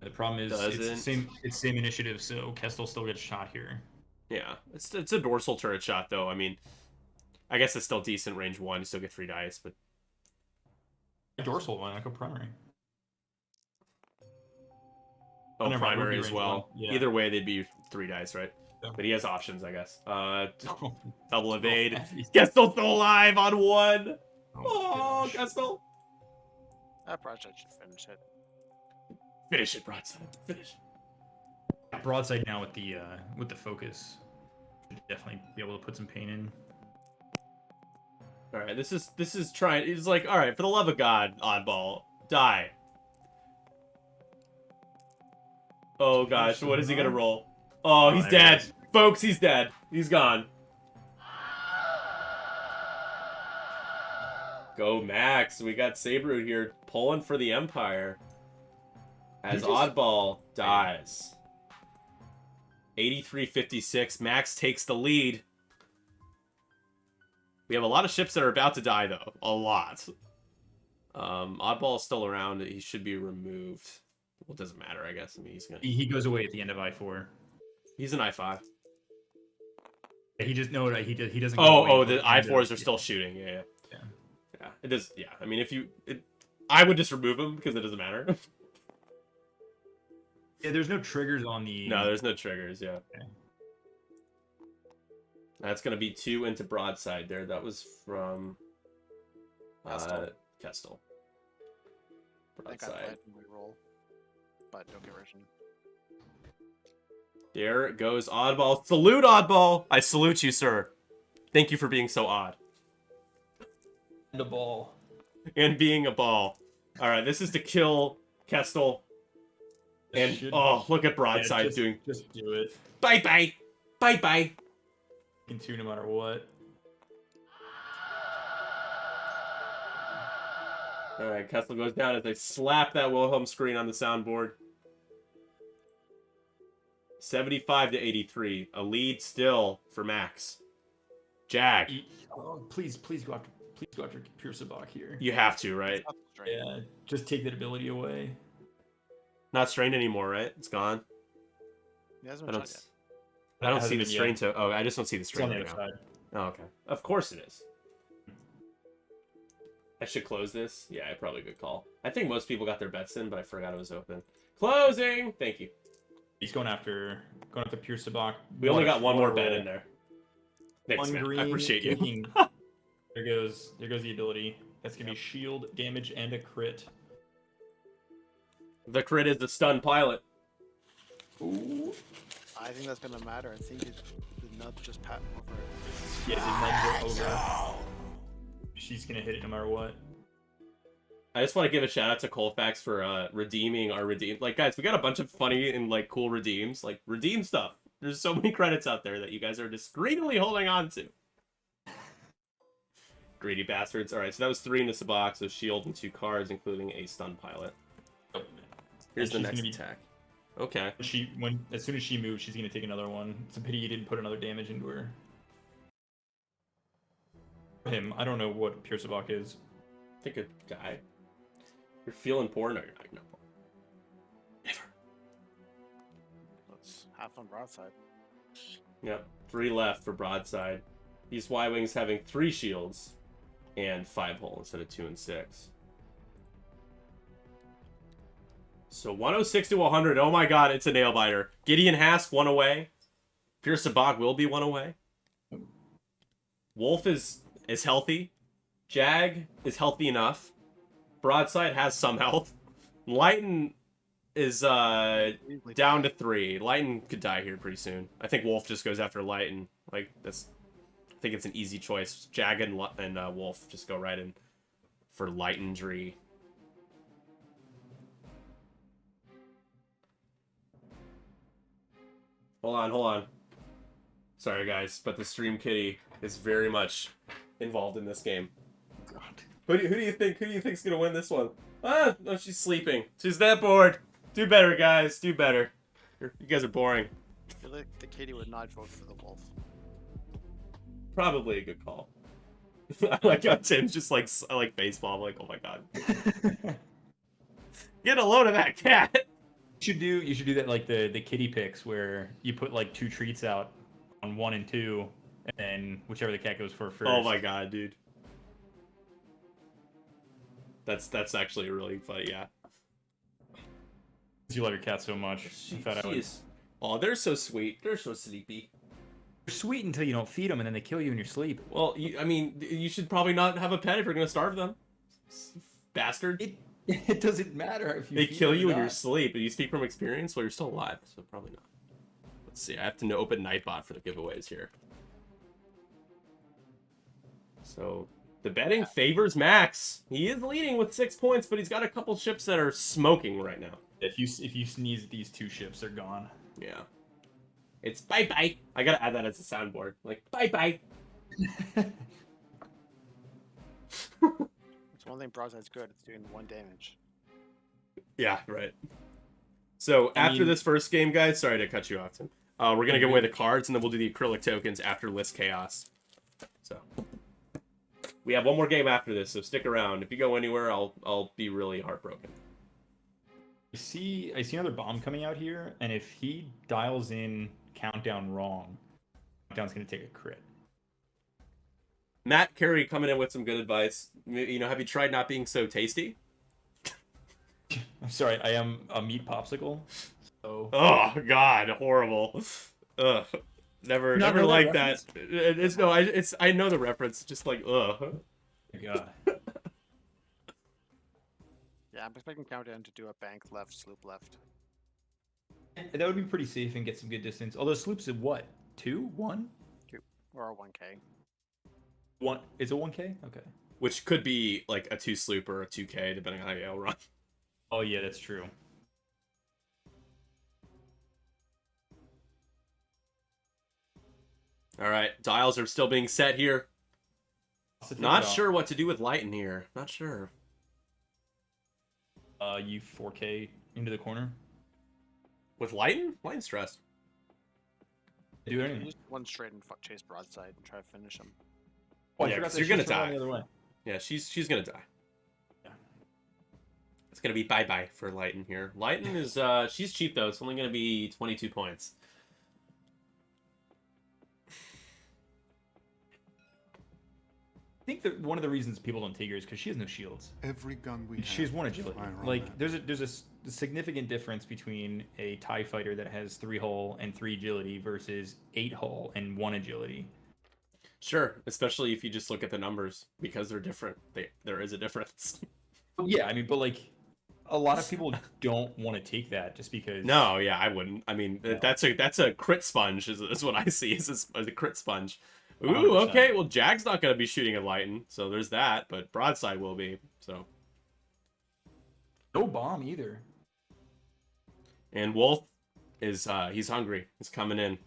The problem is it's the same initiative, so Kestel still gets shot here. Yeah, it's a dorsal turret shot though. I mean, I guess it's still decent range 1. You still get 3 dice, but A dorsal one, like a primary. oh, never mind, primary would be as range well. 1. Yeah. Either way, they'd be 3 dice, right? Yeah. But he has options, I guess. Double evade. Kestel's still alive on 1. Oh, Kestel. That project should finish it. Finish it, broadside. Finish. Broadside now with the focus. Should definitely be able to put some pain in. All right, this is trying. It's like, all right, for the love of God, oddball, die. Oh gosh, what is he gonna roll? Oh, he's dead, folks. He's dead. He's gone. Go Max. We got Saberroot here pulling for the Empire. As Oddball dies. 83-56. Max takes the lead. We have a lot of ships that are about to die, though. A lot. Oddball is still around. He should be removed. Well, it doesn't matter, I guess. I mean, he's gonna... He goes away at the end of I4. He's an I5. He just he doesn't. Oh, the I4s are still shooting. Yeah. It does. Yeah, I mean, I would just remove him because it doesn't matter. Yeah, there's no triggers on the. No, there's no triggers. Yeah. Okay. That's gonna be 2 into broadside there. That was from Kestel. Kestel. I think I Broadside. let him reroll, but no conversion. There goes Oddball. Salute, Oddball! I salute you, sir. Thank you for being so odd. And a ball. And being a ball. Alright, this is to kill Kestel. And, oh, look at Broadside doing... Just do it. Bye-bye! Bye-bye! You can two no matter what. Alright, Kestel goes down as they slap that Wilhelm screen on the soundboard. 75 to 83. A lead still for Max. Jag. Oh, please go after Pure Sabak here. You have to, right? Yeah, just take that ability away. Not strained anymore, right? It's gone. He hasn't I been don't, shot I don't Hasn't see the been strain yet. to... Oh, I just don't see the It's strain on the right other now. side. Oh, okay. Of course it is. I should close this. Yeah, probably a good call. I think most people got their bets in, but I forgot it was open. Closing! Thank you. He's going after Pure Sabak. We only got one more roll. bet in there. Thanks, One man. green. I appreciate you. taking- there goes the ability. That's gonna be shield, damage, and a crit. The crit is the stun pilot. Ooh. I think that's gonna matter. I think the nub just pat over it. Yeah, the numbers are over. She's gonna hit it no matter what. I just want to give a shout out to Colfax for redeeming our redeem. Like, guys, we got a bunch of funny and like cool redeems. Like, redeem stuff. There's so many credits out there that you guys are discreetly holding on to. Greedy bastards. Alright, so that was 3 into Sabak, so shield and 2 cards, including a stun pilot. Here's the she's next gonna be- attack. Okay. As soon as she moves, she's gonna take another one. It's a pity you didn't put another damage into her. Him, I don't know what Pure Sabak is. I think a guy. You're feeling poor? No, you're not. No. Never. Let's half on broadside. Yep. 3 left for Broadside. These Y-Wings having 3 shields and 5 hull instead of 2 and 6. So 106 to 100. Oh my god, it's a nail biter. Gideon Hask 1 away. Pure Sabak will be 1 away. Wolf is healthy. Jag is healthy enough. Broadside has some health. Lighten is down to 3. Lighten could die here pretty soon. I think Wolf just goes after Lighten. Like, that's... I think it's an easy choice. Jag and Wolf just go right in for Lightenry. Hold on. Sorry, guys, but the stream kitty is very much involved in this game. Who do you think's gonna win this one? Ah, no, she's sleeping. She's that bored. Do better, guys. Do better. You guys are boring. I feel like the kitty would not vote for the wolf. Probably a good call. I like how Tim's just like baseball. I'm like, oh my god. Get a load of that cat. You should do that like the kitty picks where you put like 2 treats out on 1 and 2, and then whichever the cat goes for first. Oh my god, dude. That's actually really funny, yeah. You love your cat so much. She I thought I would... is. Oh, they're so sweet. They're so sleepy. They're sweet until you don't feed them, and then they kill you in your sleep. Well, I mean, you should probably not have a pet if you're gonna starve them. Bastard. It doesn't matter if you. They feed kill them you or in your not. sleep, and you speak from experience. Well, you're still alive, so probably not. Let's see. I have to open Nightbot for the giveaways here. So the betting favors Max. He is leading with 6 points, but he's got a couple ships that are smoking right now. If you sneeze at these 2 ships, they're gone. Yeah. It's bye bye. I gotta add that as a soundboard. Like bye bye. It's one thing broadside's good. It's doing 1 damage. Yeah, right. So after this first game, guys, sorry to cut you off, Tim. We're gonna give away the cards, and then we'll do the acrylic tokens after List Chaos. So we have one more game after this, so stick around. If you go anywhere, I'll be really heartbroken. I see another bomb coming out here, and if he dials in countdown wrong, countdown's gonna take a crit. Matt Carey coming in with some good advice. You know, have you tried not being so tasty? I'm sorry, I am a meat popsicle. So Oh God, horrible. Ugh, never know liked that that. I know the reference. Just like ugh. God. Yeah, Yeah, I'm expecting Countdown to do a bank left, sloop left. That would be pretty safe and get some good distance. Although Sloop's at what? 2? 1? Or a 1K. 1? It's a 1K? Okay. Which could be like a 2 sloop or a 2K, depending on how you run. Oh, yeah, that's true. All right, dials are still being set here. Not sure what to do with Light in here. Not sure. You 4K into the corner. With Lighten? Lighten's stressed. Do anything. Just one straight and chase broadside and try to finish him. Oh, Yeah, I forgot 'cause that you're she's gonna still going die. the other way. Yeah, she's gonna die. Yeah. It's gonna be bye-bye for Lighten here. Lighten is she's cheap though, it's only gonna be 22 points. I think that one of the reasons people don't take her is because she has no shields. Every gun we have. She has 1 agility. Iron Like Man. there's a significant difference between a TIE fighter that has 3 hull and 3 agility versus 8 hull and 1 agility. Sure, especially if you just look at the numbers, because they're different. There is a difference. Yeah, I mean, but like a lot of people don't want to take that just because. No, yeah, I wouldn't. I mean, Yeah. that's a crit sponge is what I see is a crit sponge. Ooh, 100%. okay, well Jag's not gonna be shooting at Lighten, so there's that, but Broadside will be, so. No bomb either. And Wolf is he's hungry. He's coming in,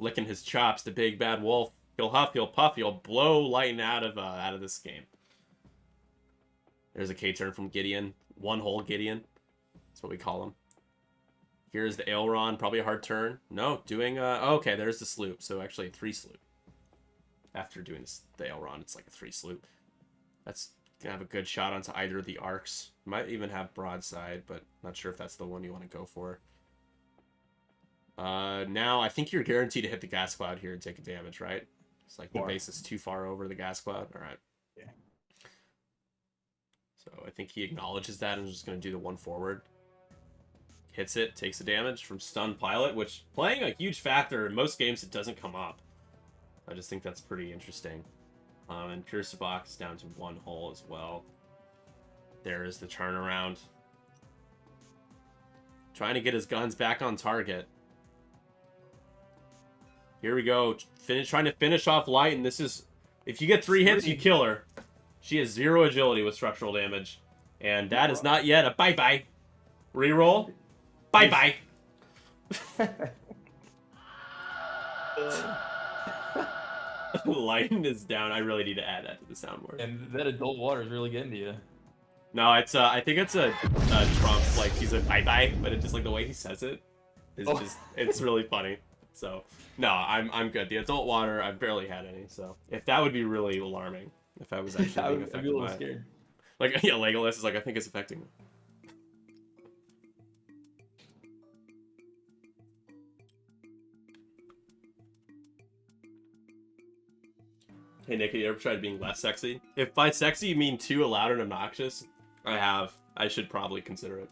licking his chops, the big bad wolf. He'll huff, he'll puff, he'll blow Lighten out of this game. There's a K-turn from Gideon. 1 hole Gideon. That's what we call him. Here's the aileron, probably a hard turn. No, doing okay, there's the sloop. So actually a 3 sloop. After doing the aileron, it's like a 3 sloop. That's gonna have a good shot onto either of the arcs. Might even have broadside, but not sure if that's the one you want to go for. Now I think you're guaranteed to hit the gas cloud here and take a damage, right? It's like the base is too far over the gas cloud. All right. Yeah. So I think he acknowledges that and is just going to do the 1 forward. Hits it, takes the damage from stun pilot, which playing a huge factor in most games it doesn't come up. I just think that's pretty interesting. And Pierce Box down to 1 hole as well. There is the turnaround. Trying to get his guns back on target. Here we go. Trying to finish off Light, and this is... If you get 3 hits, you kill her. She has 0 agility with structural damage. And that is not yet a bye-bye. Reroll. Bye-bye. Lighten is down. I really need to add that to the soundboard. And that adult water is really getting to you. No, it's I think it's a Trump, like he's a bye-bye, but it's just like the way he says it is just it's really funny. So no, I'm good. The adult water, I've barely had any, so if that would be really alarming if I was actually being affected I'd be a little by it. scared. Like yeah, Legolas is like I think it's affecting me. Hey Nick, have you ever tried being less sexy? If by sexy you mean too loud and obnoxious, I have. I should probably consider it.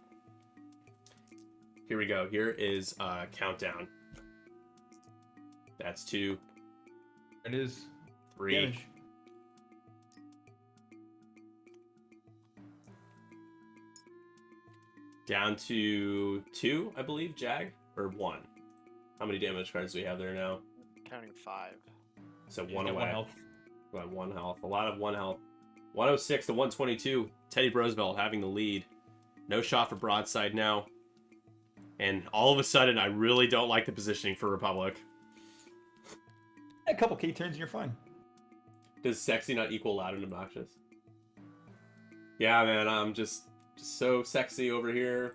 Here we go. Here is countdown. That's 2. It is 3. damage. Down to 2, I believe, Jag? Or 1? How many damage cards do we have there now? Counting 5. So He's 1 got away. 1 health. Got 1 health. A lot of 1 health. 106 to 122. Teddy Roosevelt having the lead. No shot for broadside now. And all of a sudden, I really don't like the positioning for Republic. A couple K turns and you're fine. Does sexy not equal loud and obnoxious? Yeah, man, I'm just so sexy over here.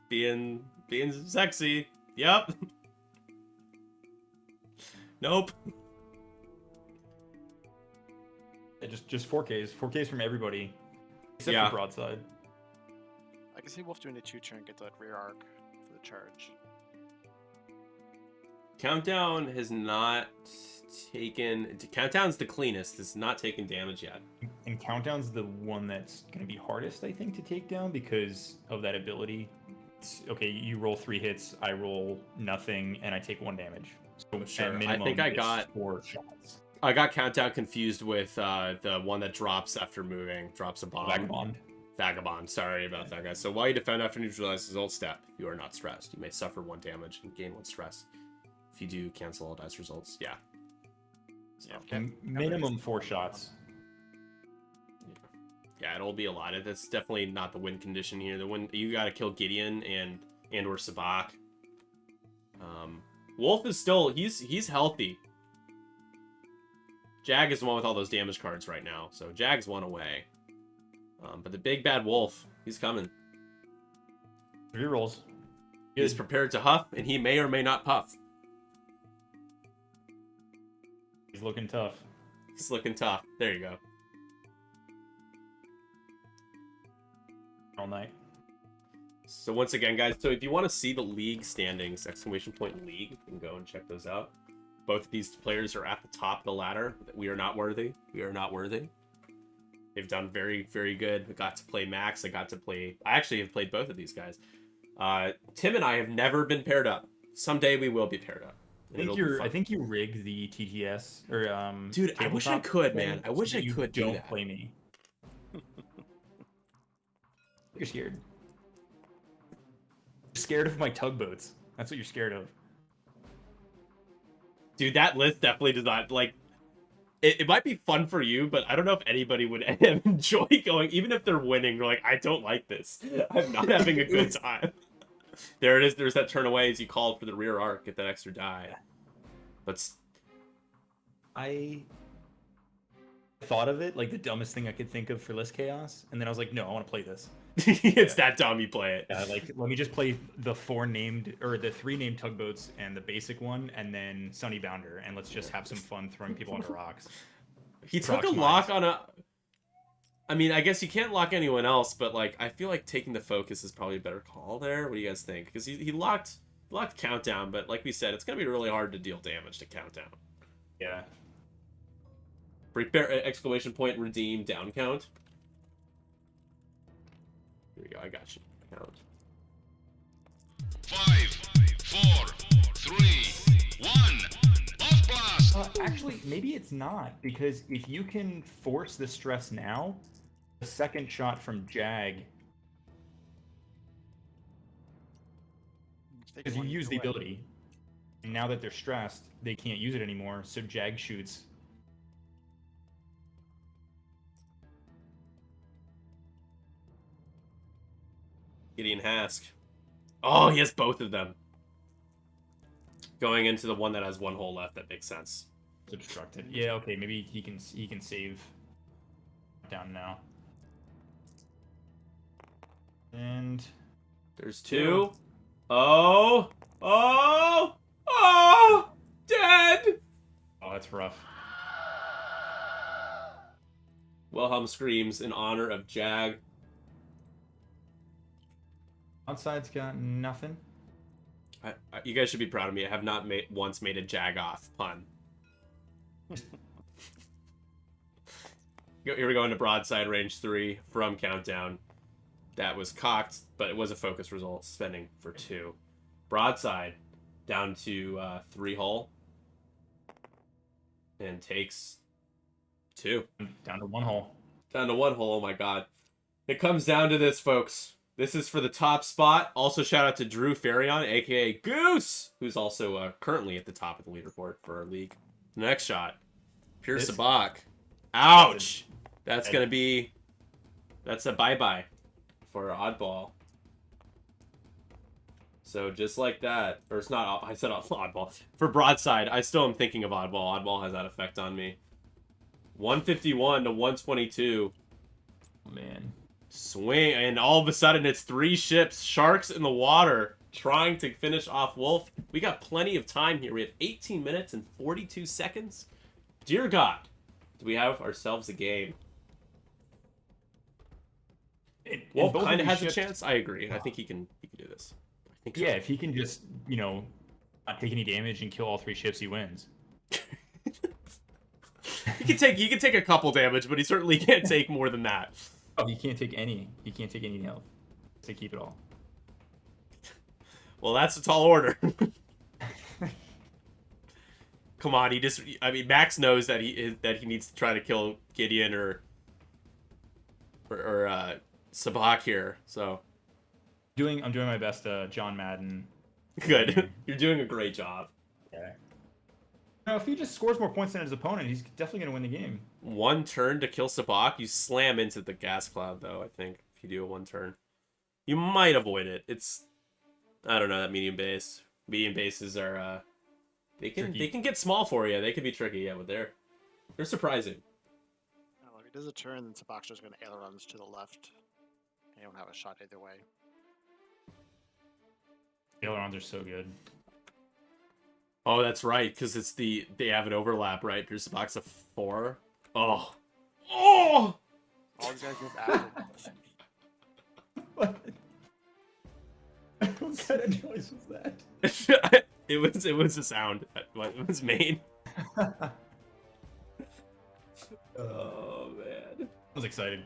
Being sexy. Yep. Nope. Yeah, just 4Ks. 4Ks from everybody. Except Yeah. for broadside. I can see Wolf doing a 2-turn, get that rear arc for the charge. Countdown has not taken... Countdown's the cleanest. It's not taken damage yet. And Countdown's the one that's going to be hardest, I think, to take down because of that ability. Okay, you roll 3 hits, I roll nothing, and I take 1 damage. So Sure. at I minimum, think I it's got 4 shots. I got Countdown confused with the one that drops after moving. Drops a bomb. Vagabond. Vagabond. Sorry about that, guys. So while you defend after neutralize his ult step, you are not stressed. You may suffer 1 damage and gain 1 stress. If you do, cancel all dice results. Yeah. So, Minimum 4 shots. yeah, it'll be a lot. That's definitely not the win condition here. The win, you got to kill Gideon and or Sabak. Wolf is still he's healthy. Jag is the one with all those damage cards right now, so Jag's 1 away. But the big bad wolf, he's coming. Rerolls. He's prepared to huff, and he may or may not puff. He's looking tough. He's looking tough. There you go. All night. So once again, guys, so if you want to see the league standings, exclamation point league, you can go and check those out. Both of these players are at the top of the ladder. We are not worthy. We are not worthy. They've done very, very good. I got to play Max. I actually have played both of these guys. Tim and I have never been paired up. Someday we will be paired up. I think you rigged the TTS or Dude, I wish I could, man. I wish I could do that. Don't play me. You're scared. You're scared of my tugboats. That's what you're scared of. Dude, that list definitely does not, like... It might be fun for you, but I don't know if anybody would enjoy going, even if they're winning. They're like, I don't like this. I'm not having a good time. There it is. There's that turn away as you called for the rear arc. Get that extra die. But I thought of it like the dumbest thing I could think of for list chaos, and then I was like, no, I want to play this. It's that dumb. You play it. Yeah, like let me just play the 3 named tugboats and the basic one, and then Sunny Bounder, and let's just have some fun throwing people onto rocks. He took a lock on a. I mean, I guess you can't lock anyone else, but like I feel like taking the focus is probably a better call there. What do you guys think? Because he locked Countdown, but like we said, it's gonna be really hard to deal damage to Countdown. Yeah. Prepare exclamation point redeem down count. Here we go. I got you. Count. 5, 4, 3, 1. Off blast. Actually, maybe it's not, because if you can force the stress now, the second shot from Jag, because you use the ability, and now that they're stressed, they can't use it anymore, so Jag shoots. Gideon Hask. Oh, he has both of them. Going into the one that has 1 hole left, that makes sense. It's obstructed. Yeah, okay, maybe he can save down now. And there's 2. Oh, dead. Oh, that's rough. Wilhelm screams in honor of Jag. Outside's got nothing. You guys should be proud of me. I have not once made a Jag off pun. Here we go into broadside range 3 from Countdown. That was cocked, but it was a focus result. Spending for 2. Broadside down to 3 hull. And takes 2. Down to 1 hole. Down to 1 hole, oh my god. It comes down to this, folks. This is for the top spot. Also, shout out to Drew Farion, aka Goose, who's also currently at the top of the leaderboard for our league. Next shot. Pure Sabak. Ouch! That's going to be... That's a bye-bye for Oddball. So, just like that. Or it's not... I said Oddball. For Broadside, I still am thinking of Oddball. Oddball has that effect on me. 151 to 122. Oh, man. Swing, and all of a sudden it's 3 ships, sharks in the water, trying to finish off Wolf. We got plenty of time here. We have 18 minutes and 42 seconds. Dear God, do we have ourselves a game? Wolf kind of has a chance. I agree. I think he can do this. I think so. Yeah, if he can just, not take any damage and kill all 3 ships, he wins. He can take a couple damage, but he certainly can't take more than that. Oh, he can't take any. He can't take any health. To keep it all. Well, that's a tall order. Come on, Max knows that he needs to try to kill Gideon or Sabak here, so I'm doing my best, John Madden. good. You're doing a great job. Okay. No, if he just scores more points than his opponent, he's definitely gonna win the game. One turn to kill Sabak. You slam into the gas cloud, though, I think, if you do a one turn. You might avoid it. It's, I don't know, that medium base. Medium bases are, they can get small for you. They can be tricky, yeah, but they're surprising. Oh, if he does a turn, then Sabak's just going to ailerons to the left. And you don't have a shot either way. Ailerons are so good. Oh, that's right, because they have an overlap, right? If your Sabak's a 4. Oh. Oh! All these guys move after. What? What kind of noise was that? it was a sound. It was made. Oh man. I was excited.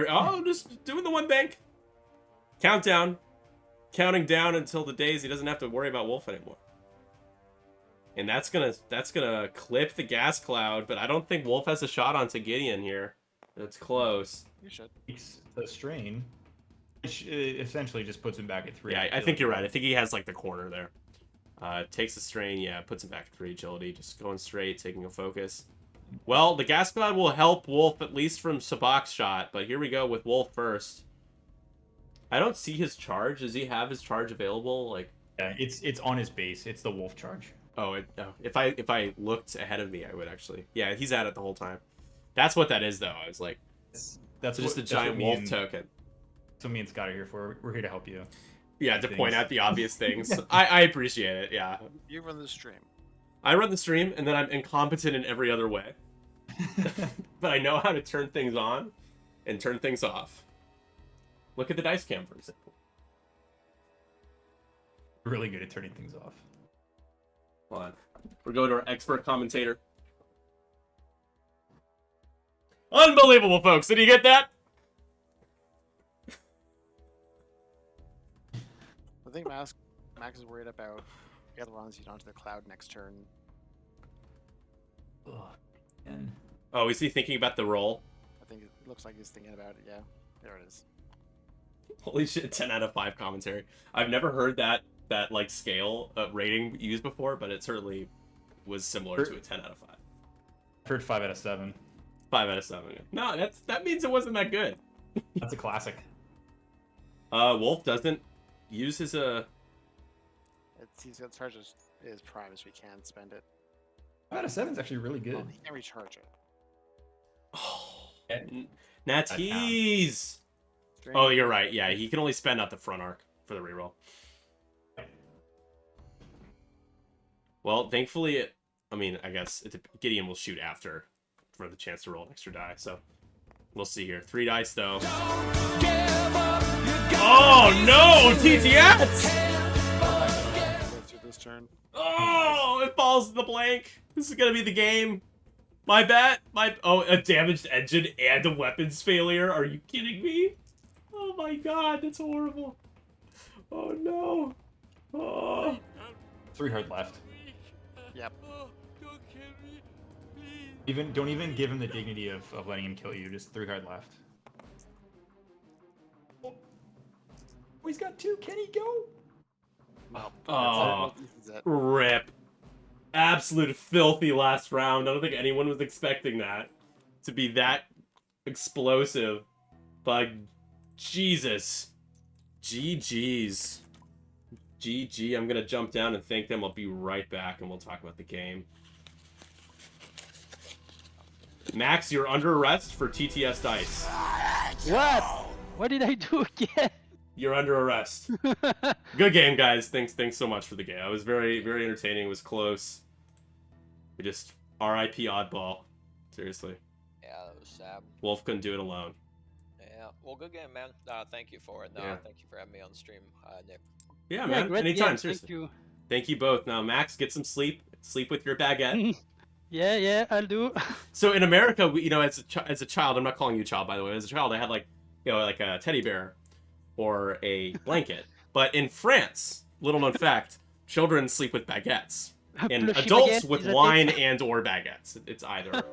Oh, just doing the one bank. Countdown. Counting down until the days he doesn't have to worry about Wolf anymore. And that's gonna clip the gas cloud, but I don't think Wolf has a shot onto Gideon here. That's close. You should. It's the strain, which essentially just puts him back at 3. Yeah, I think you're right. I think he has like the corner there. Takes the strain, yeah, puts him back at 3 agility, just going straight, taking a focus. Well, the gas cloud will help Wolf at least from Sabak's shot, but here we go with Wolf first. I don't see his charge. Does he have his charge available? Like, yeah, it's on his base. It's the Wolf charge. oh, if I looked ahead of me, I would actually. Yeah, he's at it the whole time. That's what that is, though. I was like, That's just a what giant me Wolf and- token. That's what me and Scott are here for. We're here to help you. Yeah, to point things. out the obvious things. I appreciate it. Yeah, You run the stream. I run the stream, and then I'm incompetent in every other way. But I know how to turn things on and turn things off. Look at the dice cam, for example. Really good at turning things off. Hold on. We're going to our expert commentator. Unbelievable, folks. Did you get that? I think Max is worried about ailerons you onto the cloud next turn. Ugh. And Oh, is he thinking about the roll? I think it looks like he's thinking about it. Yeah, there it is. Holy shit, 10 out of 5 commentary. I've never heard that like scale of rating used before, but it certainly was similar to a 10 out of 5. I've heard 5 out of 7. 5 out of 7. No, that means it wasn't that good. That's a classic. Wolf doesn't use his He's got to charge his prime as we can spend it. 5 out of 7 is actually really good. Oh, he can recharge it. Natees. Drain. Oh, you're right. Yeah, he can only spend out the front arc for the reroll. Well, thankfully, I guess Gideon will shoot after for the chance to roll an extra die. So we'll see here. 3 dice though. Oh no, TTS! Through this turn. Oh, it falls in the blank. This is gonna be the game. My bet. A damaged engine and a weapons failure. Are you kidding me? Oh my god, that's horrible. Oh no. Oh. 3 hard left. Yep. Don't even give him the dignity of letting him kill you. Just 3 hard left. Oh, he's got 2. Can he go? Well, Oh, this is it. rip. Absolute filthy last round. I don't think anyone was expecting that to be that explosive. But Jesus. GG's. GG. I'm going to jump down and thank them. I'll be right back and we'll talk about the game. Max, you're under arrest for TTS dice. What? What did I do again? You're under arrest. Good game, guys. Thanks so much for the game. It was very, very entertaining. It was close. We just RIP oddball. Seriously. Yeah, that was sad. Wolf couldn't do it alone. Yeah. Well, good game, man. Thank you for it. Yeah. Thank you for having me on stream, Nick. Yeah, man. great Anytime, game, seriously. Thank you. Thank you both. Now, Max, get some sleep. Sleep with your baguette. Yeah, I'll do. So in America, as a child, I'm not calling you a child, by the way. As a child, I had like a teddy bear or a blanket. But in France, little known fact, children sleep with baguettes. And Plushie adults baguette, with is that it? wine and or baguettes. It's either.